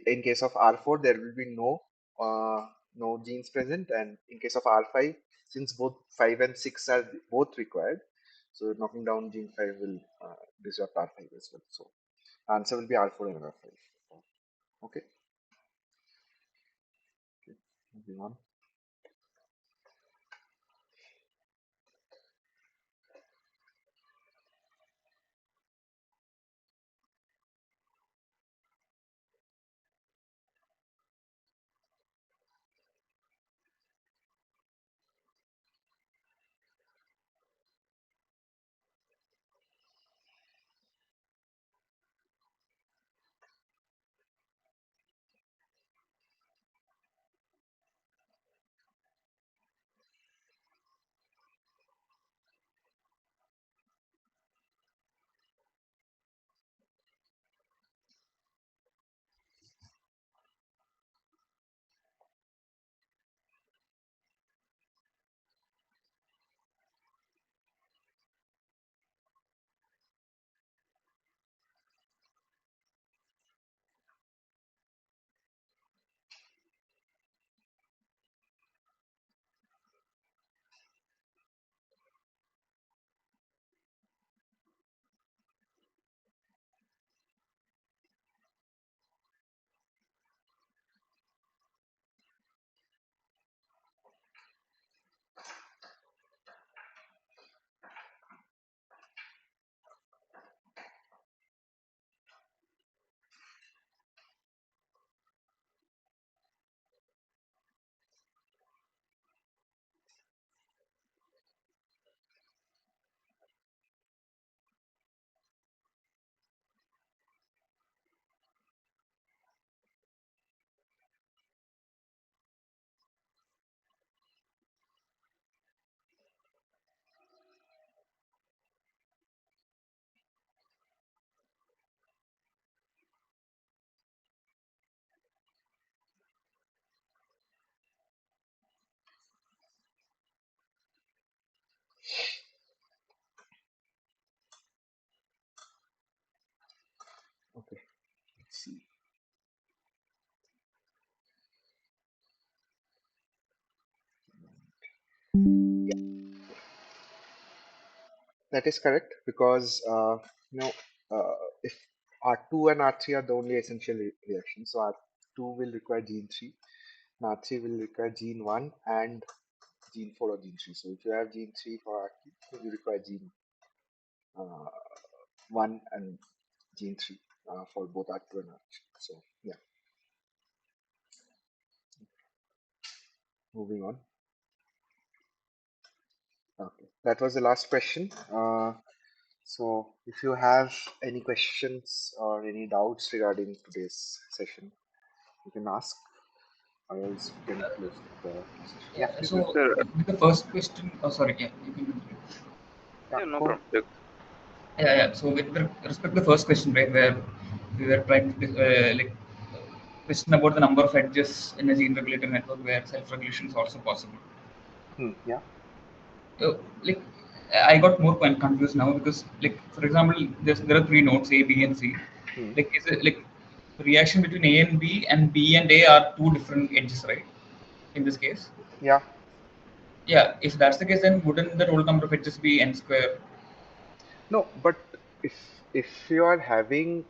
in case of R4, there will be no genes present, and in case of R5, since both 5 and 6 are both required, so knocking down gene 5 will disrupt R5 as well. So answer will be R4 and R5. Okay, okay. Moving on. C. Yeah, that is correct because you know if R2 and R3 are the only essential reactions, so R2 will require gene 3, and R3 will require gene 1 and gene 4 or gene 3. So if you have gene 3 for R2, you require gene uh, 1 and gene 3 for both R2 and R3. So yeah, moving on. Okay, that was the last question. So if you have any questions or any doubts regarding today's session, you can ask, or else we can close the session. Yeah, Yeah. please go ahead. So Sir, with the first question, oh sorry, yeah, you can continue. Yeah, yeah, no go ahead. problem. Like, Yeah, yeah. So with respect to the first question, right, where we were trying to question about the number of edges in a gene regulator network where self-regulation is also possible. Yeah, Like I got more confused now because, like, for example, there are three nodes A, B, and C. hmm, Like, is it like reaction between A and B and A are two different edges, right? In this case, yeah. yeah. If that's the case, then wouldn't the total number of edges be n square? No, but if you are having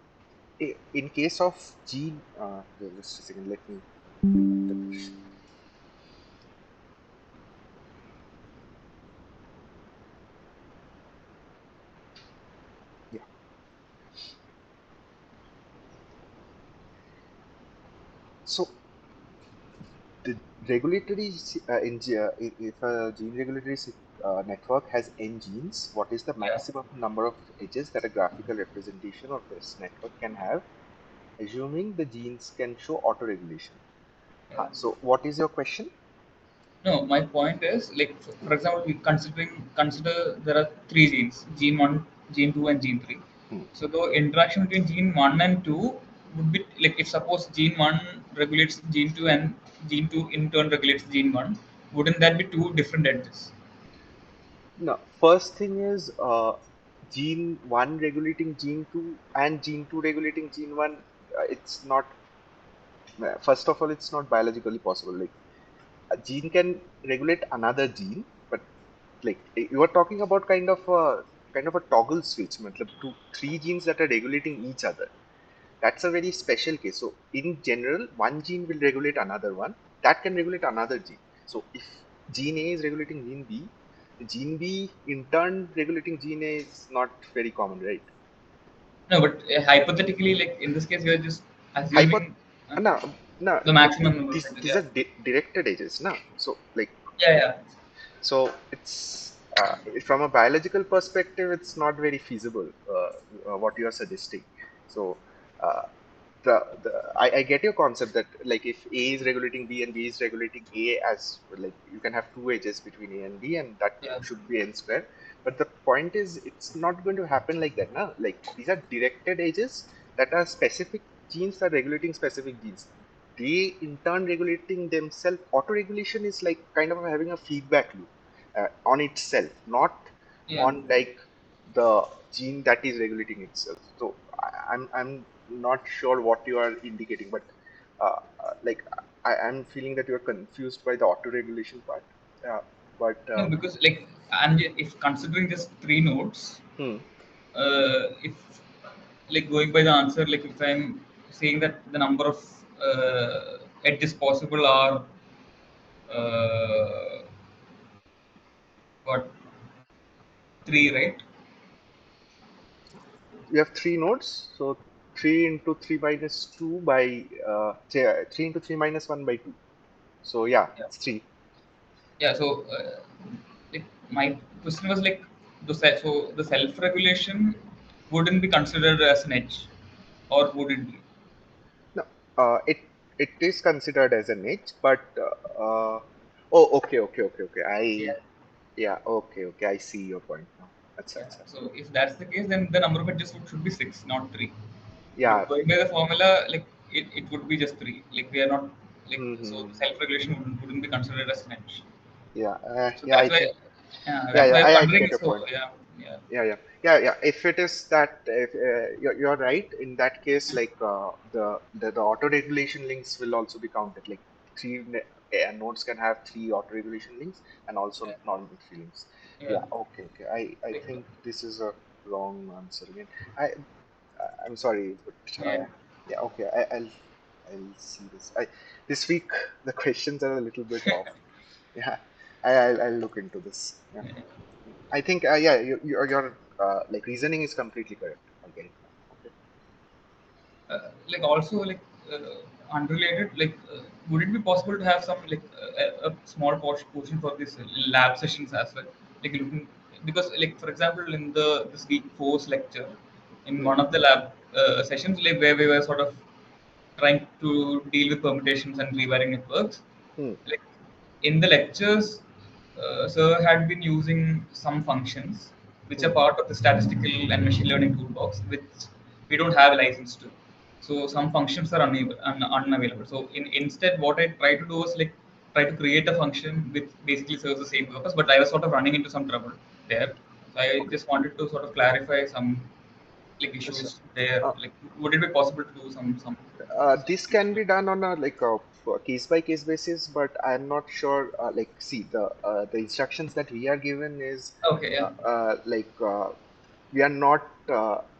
in case of gene, just a second, let me repeat the question. Yeah. So the regulatory if a gene regulatory network has n genes, what is the Yeah, maximum number of edges that a graphical representation of this network can have, assuming the genes can show autoregulation? yeah. So what is your question? No, my point is like for example, we consider there are three genes: gene one, gene two, and gene three. Hmm. So the interaction between gene one and two would be like if suppose gene one regulates gene two and gene two in turn regulates gene one, wouldn't that be two different edges? No, first thing is gene 1 regulating gene 2 and gene 2 regulating gene 1. It's not, first of all, it's not biologically possible. Like a gene can regulate another gene, but like you are talking about kind of a toggle switch, matlab two, three genes that are regulating each other. That's a very special case. So in general, one gene will regulate another one that can regulate another gene. So if gene A is regulating gene B, gene B in turn regulating gene A is not very common, right? No, but hypothetically, like in this case, we are just Hypo, assuming uh, no, no, the maximum number of edges. these Yeah, are directed edges, no. So like yeah, yeah. so it's from a biological perspective, it's not very feasible what you are suggesting. So uh, I get your concept that like if A is regulating B and B is regulating A, as like you can have two edges between A and B and that Yeah. should be n square. But the point is it's not going to happen like that. Now, like these are directed edges that are specific genes are regulating specific genes. They in turn regulating themselves. Auto-regulation is like kind of having a feedback loop on itself, not Yeah. on like the gene that is regulating itself. So I'm not sure what you are indicating, but like I'm feeling that you are confused by the auto-regulation part. Uh, but No, because like if considering just three nodes, hmm, if like going by the answer, like if I'm saying that the number of edges possible are uh, what three, right? we have three nodes, so 3 into 3 minus 2 by 3 into 3 minus 1 by 2. So yeah, Yeah, it's 3. yeah. So like my question was like so the self-regulation wouldn't be considered as an edge, or would it be? No, it is considered as an edge, but oh, okay. Yeah. Yeah, okay. I see your point now. Yeah. Acha. So if that's the case, then the number of edges should be six, not three. Yeah. But going by the formula, like it would be just three. Like we are not like so Mm-hmm. self-regulation wouldn't be considered as an edge. Yeah. So Yeah. I that's why, think. yeah, Yeah. that's Yeah. why I was I wondering. get your So point. yeah, yeah, Yeah. yeah. If it is that, if, you're right. In that case, like the auto regulation links will also be counted. Like nodes can have three auto regulation links and also Yeah, normal three links. yeah. Yeah. Okay. Okay. I Like, think this is a wrong answer again. I I'm sorry, but yeah, yeah. Okay. I'll see this. This week the questions are a little bit off. Yeah. I'll look into this. Yeah. yeah. I think yeah, your like reasoning is completely correct. I get it now. Okay. Like also like unrelated, like would it be possible to have some like a small portion for this lab sessions as well, like looking, because like for example in the this week four's lecture, in Hmm. one of the lab sessions, like where we were sort of trying to deal with permutations and rewiring networks, Hmm. like in the lectures, sir had been using some functions which are Hmm. part of the statistical and machine learning toolbox, which we don't have a license to. So some functions are unavailable. So instead, what I try to do is like try to create a function which basically serves the same purpose. But I was sort of running into some trouble there. So I Okay. just wanted to sort of clarify some like So, issues there. uh, Like, would it be possible to do some? this can be done on a like a case by case basis, but I'm not sure. Like, see, the instructions that we are given is Okay, yeah. like we are not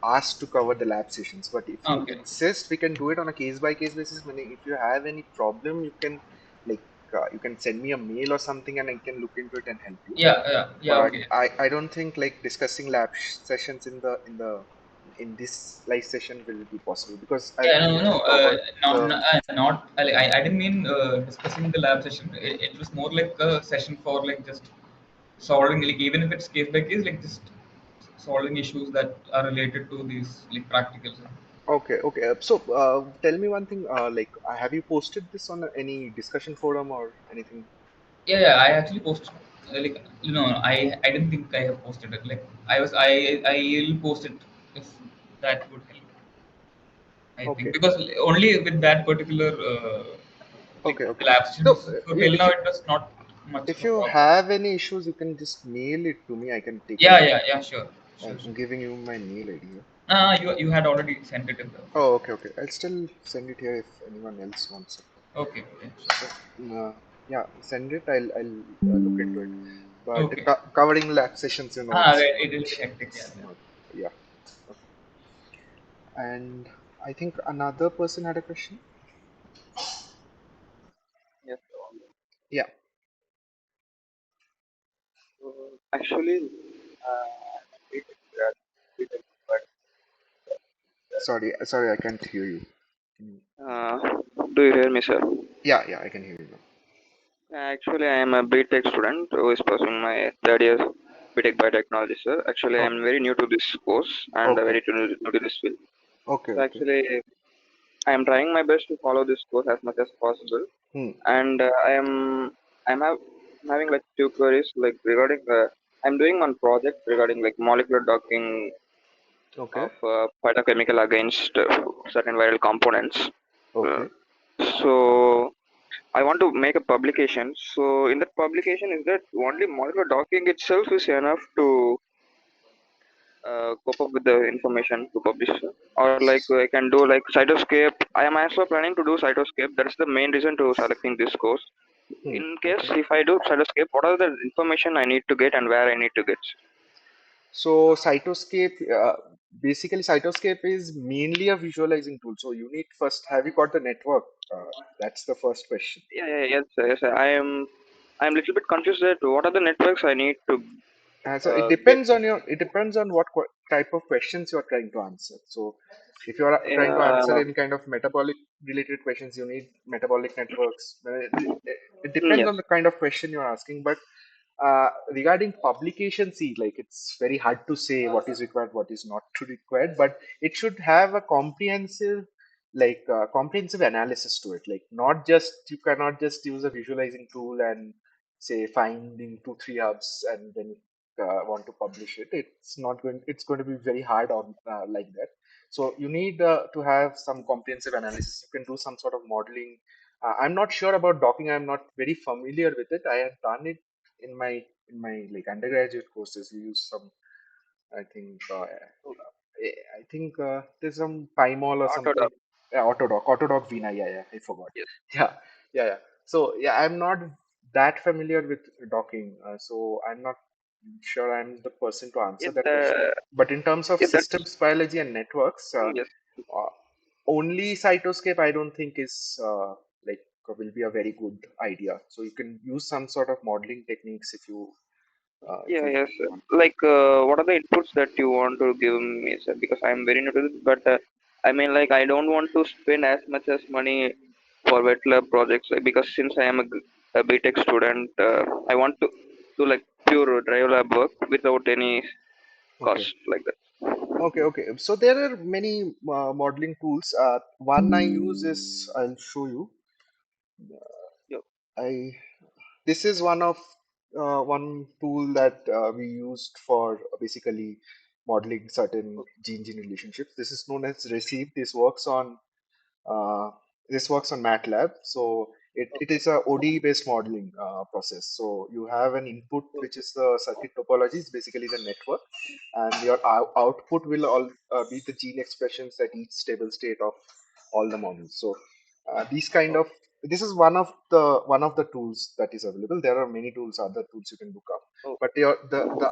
asked to cover the lab sessions. But if you Okay. insist, we can do it on a case by case basis. Meaning, if you have any problem, you can like you can send me a mail or something, and I can look into it and help you. Yeah, yeah, yeah. But Okay. I don't think like discussing lab sessions in this live session will be possible because I Yeah, we no, need to no, cover the. not. I didn't mean discussing the lab session. It was more like a session for like just solving, like even if it's case by case, like just solving issues that are related to these like practicals. Okay, okay. So tell me one thing. Like, have you posted this on any discussion forum or anything? Yeah, yeah. I actually posted. Like, I didn't think I have posted it. Like, I'll post it if that would help. I think Okay, because only with that particular like okay, okay. lab session. So So till now if you it was not much of if a you problem. have any issues, you can just mail it to me. I can take a Yeah, look. yeah, yeah. Sure, sure, I'm sure. giving you my mail ID here. You had already sent it in the Oh, first. okay, okay. I'll still send it here if anyone else wants it. Okay, okay, sure. So, yeah, send it. I'll look into it. But Okay. covering lab sessions, it's Right, it'll be hectic. Yeah, it's yeah. not. Yeah. Okay. And I think another person had a question. Yes. Yeah. Actually, it, it, but Sorry, I can't hear you. uh, do you hear me, sir? Yeah, yeah, I can hear you now. Actually, I am a BTech student who is pursuing my third year BTech Biotechnology, sir. Actually, I Oh, am very new to this course and okay, very new to this field. okay, So okay. actually, I am trying my best to follow this course as much as possible, Hmm. and I'm having like few queries like regarding I'm doing one project regarding like molecular docking Okay, of phytochemical against certain viral components. Uh, okay. so I want to make a publication. So in that publication, is that only molecular docking itself is enough to cope up with the information to publish, or like I can do like cytoscape. I am also planning to do cytoscape. That's the main reason to selecting this course. Hmm. In case Okay. if I do cytoscape, what are the information I need to get and where I need to get? So Cytoscape, basically Cytoscape is mainly a visualizing tool. So you need first, have you got the network? That's the first question. Yeah, yeah, yes, sir, yes, sir. I'm little bit confused that what are the networks I need to So it get. depends on it depends on what type of questions you are trying to answer. So if you are trying to answer Uh, any kind of metabolic related questions, you need metabolic networks. It depends yes. on the kind of question you're asking. But regarding publication, see, like it's very hard to say what is required, what is not to required. But it should have a comprehensive, like comprehensive analysis to it. Like not just you cannot just use a visualizing tool and say find in 2 3 hubs and then want to publish it. It's not going. It's going to be very hard on like that. So you need to have some comprehensive analysis. You can do some sort of modeling. I'm not sure about docking. I'm not very familiar with it. I have done it in my like undergraduate courses. We use some. I think I think there's some Pymol or something. Autodoc. Autodoc Vina. Yeah, yeah, I forgot. Yes. Yeah, yeah, yeah. So yeah, I'm not that familiar with docking, so I'm not sure I'm the person to answer If that question. the But in terms of if that's systems biology and networks, yes. uh, only cytoscape I don't think is like will be a very good idea. So you can use some sort of modeling techniques if Yeah, you yes. want. Like, what are the inputs that you want to give me, sir? Because I'm very new to this, but I mean, like, I don't want to spend as much as money for wet lab projects because since I am a BTech student, I want to do like pure dry lab work without any Okay. cost like that. Okay, okay. So there are many modeling tools. One I use is I'll show you. Yeah. I This is one tool that we used for basically modeling certain gene relationships. This is known as Receive. Uh, this works on MATLAB. So it is a ODE based modeling process. So you have an input, which is the circuit topology, is basically the network, and your output will all be the gene expressions at each stable state of all the models. So these kind of this is one of the tools that is available. There are many tools, other tools you can look up. Oh, But the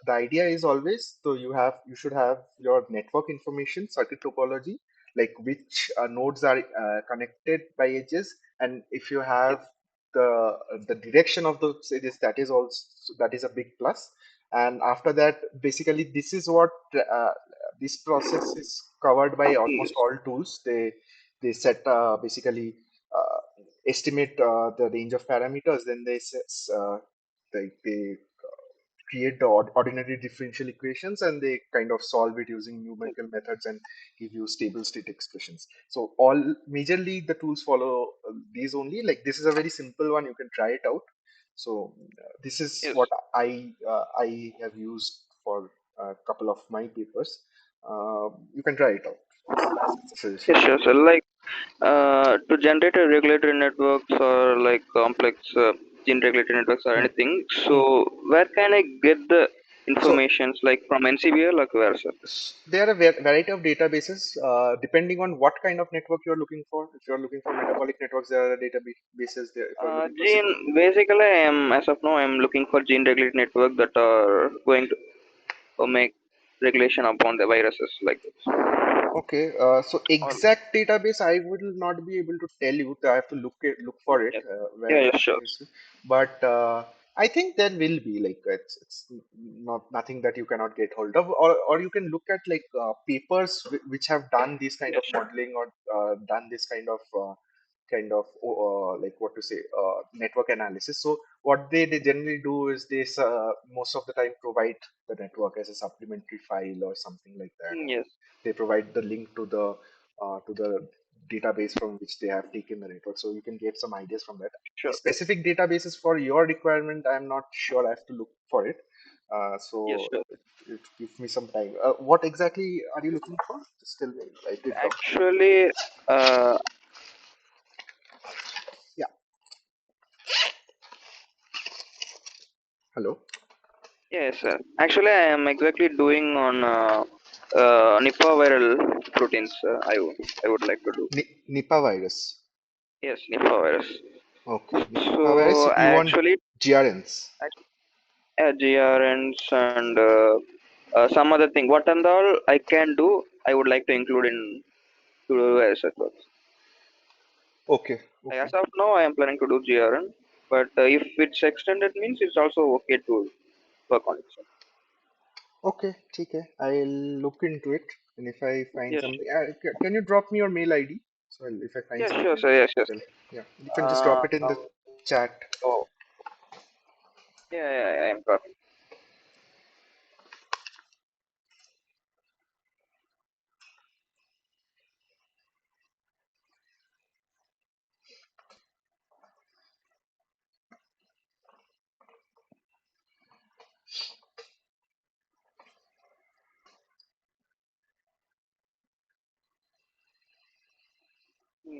idea is always, so you should have your network information, circuit topology, like which nodes are connected by edges, and if you yes. have the direction of those edges, that is a big plus. And after that, basically this is what this process is covered by almost Yes. all tools. They set basically uh, estimate the range of parameters, then they create the ordinary differential equations, and they kind of solve it using numerical methods and give you stable state expressions. So all majorly the tools follow these only. Like this is a very simple one, you can try it out. So this is Yes. what I have used for a couple of my papers. You can try it out. That's a suggestion. Yes, sure. So, like, to generate a regulatory networks or like complex gene regulatory networks or Hmm. anything, Hmm. so where can I get the So informations like from NCBL or where, sir? there are a variety of databases depending on what kind of network you're looking for. If you're looking for metabolic networks, there are databases there. If you're looking for Basically, I am as of now I am looking for gene regulatory network that are going to make regulation upon the viruses like this. Okay, so Or exact database I will not be able to tell you. I have to look for it yeah, where yeah, yeah, it sure. is. But I think there will be, like, it's not nothing that you cannot get hold of, or you can look at like papers which have done this kind Yeah, of sure. modeling, or done this kind of like what to say, network analysis. So what they generally do is most of the time provide the network as a supplementary file or something like that, or Yes, they provide the link to the database from which they have taken the network, so you can get some ideas from that. sure. Specific databases for your requirement, I'm not sure. I have to look for it. Yes, So sure. it gives me some time. What exactly are you looking for? Just tell me, write it down. Actually, uh, Yeah. Hello. yes, sir. Actually, I am exactly doing on Nipah viral proteins. I would like to do. Nipah virus. Yes, Nipah virus. Okay, Nipah virus, So I you want actually grns. GRNs and some other thing. What and all I can do, I would like to include in to do as well. Okay, Like, as okay. of now, I am planning to do GRN, but if it's extended, means it's also okay to work on it. So, Okay, ठीक है. I'll look into it, and if I find yes, something, can you drop me your mail ID? So if I find yes, something, sure, sir. Yes, yes. tell. Yeah, you can just drop it in the chat. Oh, yeah, yeah, I am got.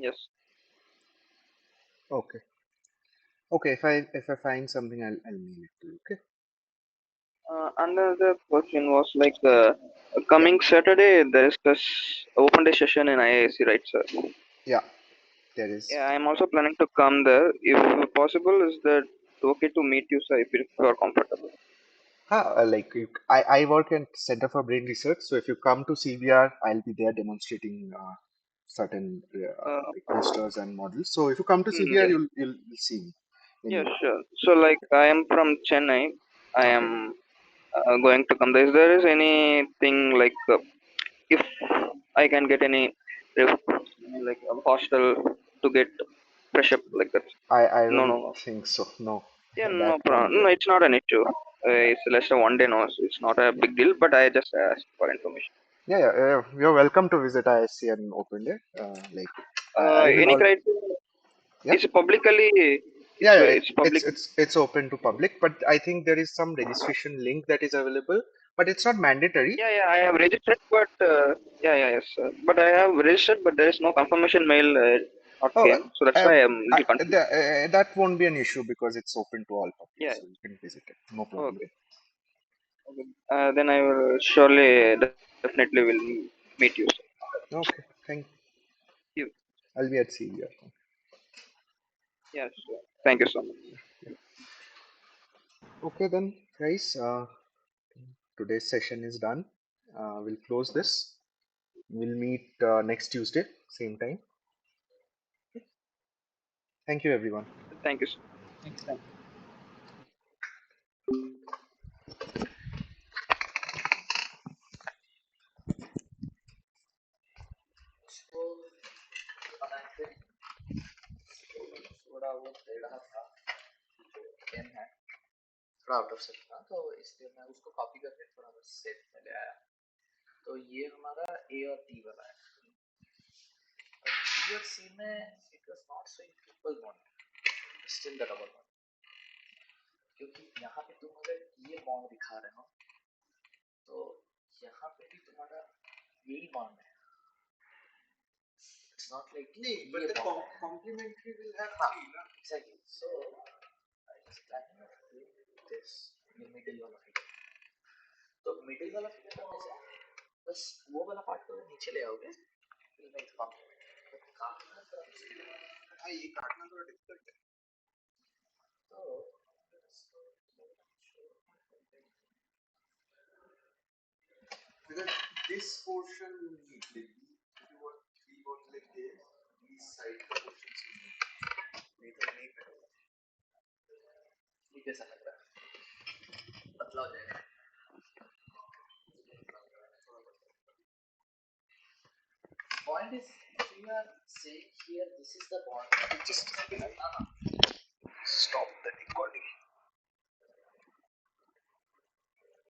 Yes, Okay, okay. If I find something, I'll mail it to you. Okay. Another question was like Yeah, coming Saturday there is this open day session in IISc, right, sir? yeah, there is. Yeah, I am also planning to come there. If possible, is that okay to meet you, sir, if you are comfortable? Like I work at Center for Brain Research, so if you come to CBR, I'll be there demonstrating certain like Uh, posters and models. So if you come to CBR, yes, you'll see me yes, anyway. sure. So like I am from Chennai. I Okay. am going to come there. Is there is anything like if I can get any like a hostel to get fresh up like that? I No, don't no, no. think so. No, Yeah, no that won't be problem. a No, it's not an issue. It's less than 1 day. No, it's not a big deal. But I just asked for information. yeah, yeah. You're welcome to visit ISC and open day. Like I will Any all criteria? yeah. It's publicly. Yeah, yeah, It's public. it's open to public, but I think there is some registration link that is available, but it's not mandatory. Yeah, yeah. I have registered, but yeah, yeah, yes. But I have registered, but there is no confirmation mail not Oh, came. So that's why I'm a little confused. that won't be an issue because it's open to all public, Yeah. so you can visit it. No problem. Okay. Okay. Then I will surely, definitely will meet you. Sir. Okay, thank. You. I'll be at CVR. Yes. Sure. Thank you so much. Okay then, guys. Today's session is done. We'll close this. We'll meet next Tuesday, same time. Thank you, everyone. Thank you. Sir. Thanks. Thank थोड़ा वो दे रहा था जो pen है थोड़ा out of set था तो इसलिए मैं उसको कॉपी करके थोड़ा बस सेट में ले आया तो ये हमारा ए और टी वाला है बी और सी में it was not so triple bond still the double bond क्योंकि यहाँ पे तुम अगर ये बॉन्ड दिखा रहे हो तो यहाँ पे भी तुम्हारा यही बॉन्ड है इट्स नॉट लाइक नहीं but the complementary will have three ना exactly so I was planning of doing this ये middle वाला figure तो मिडिल वाला फिगर करने से बस वो वाला पार्ट को नीचे ले आओगे विल मेक द कॉम्प्लीमेंट तो काटना थोड़ा मुश्किल है हाँ ये काटना थोड़ा डिफिकल्ट है तो because this portion you need like if you want three bonds like this these side portions you need नहीं तो नहीं करेगा ये कैसा लग रहा है पतला हो जाएगा point is if you are saying here this is the bond just a second stop the recording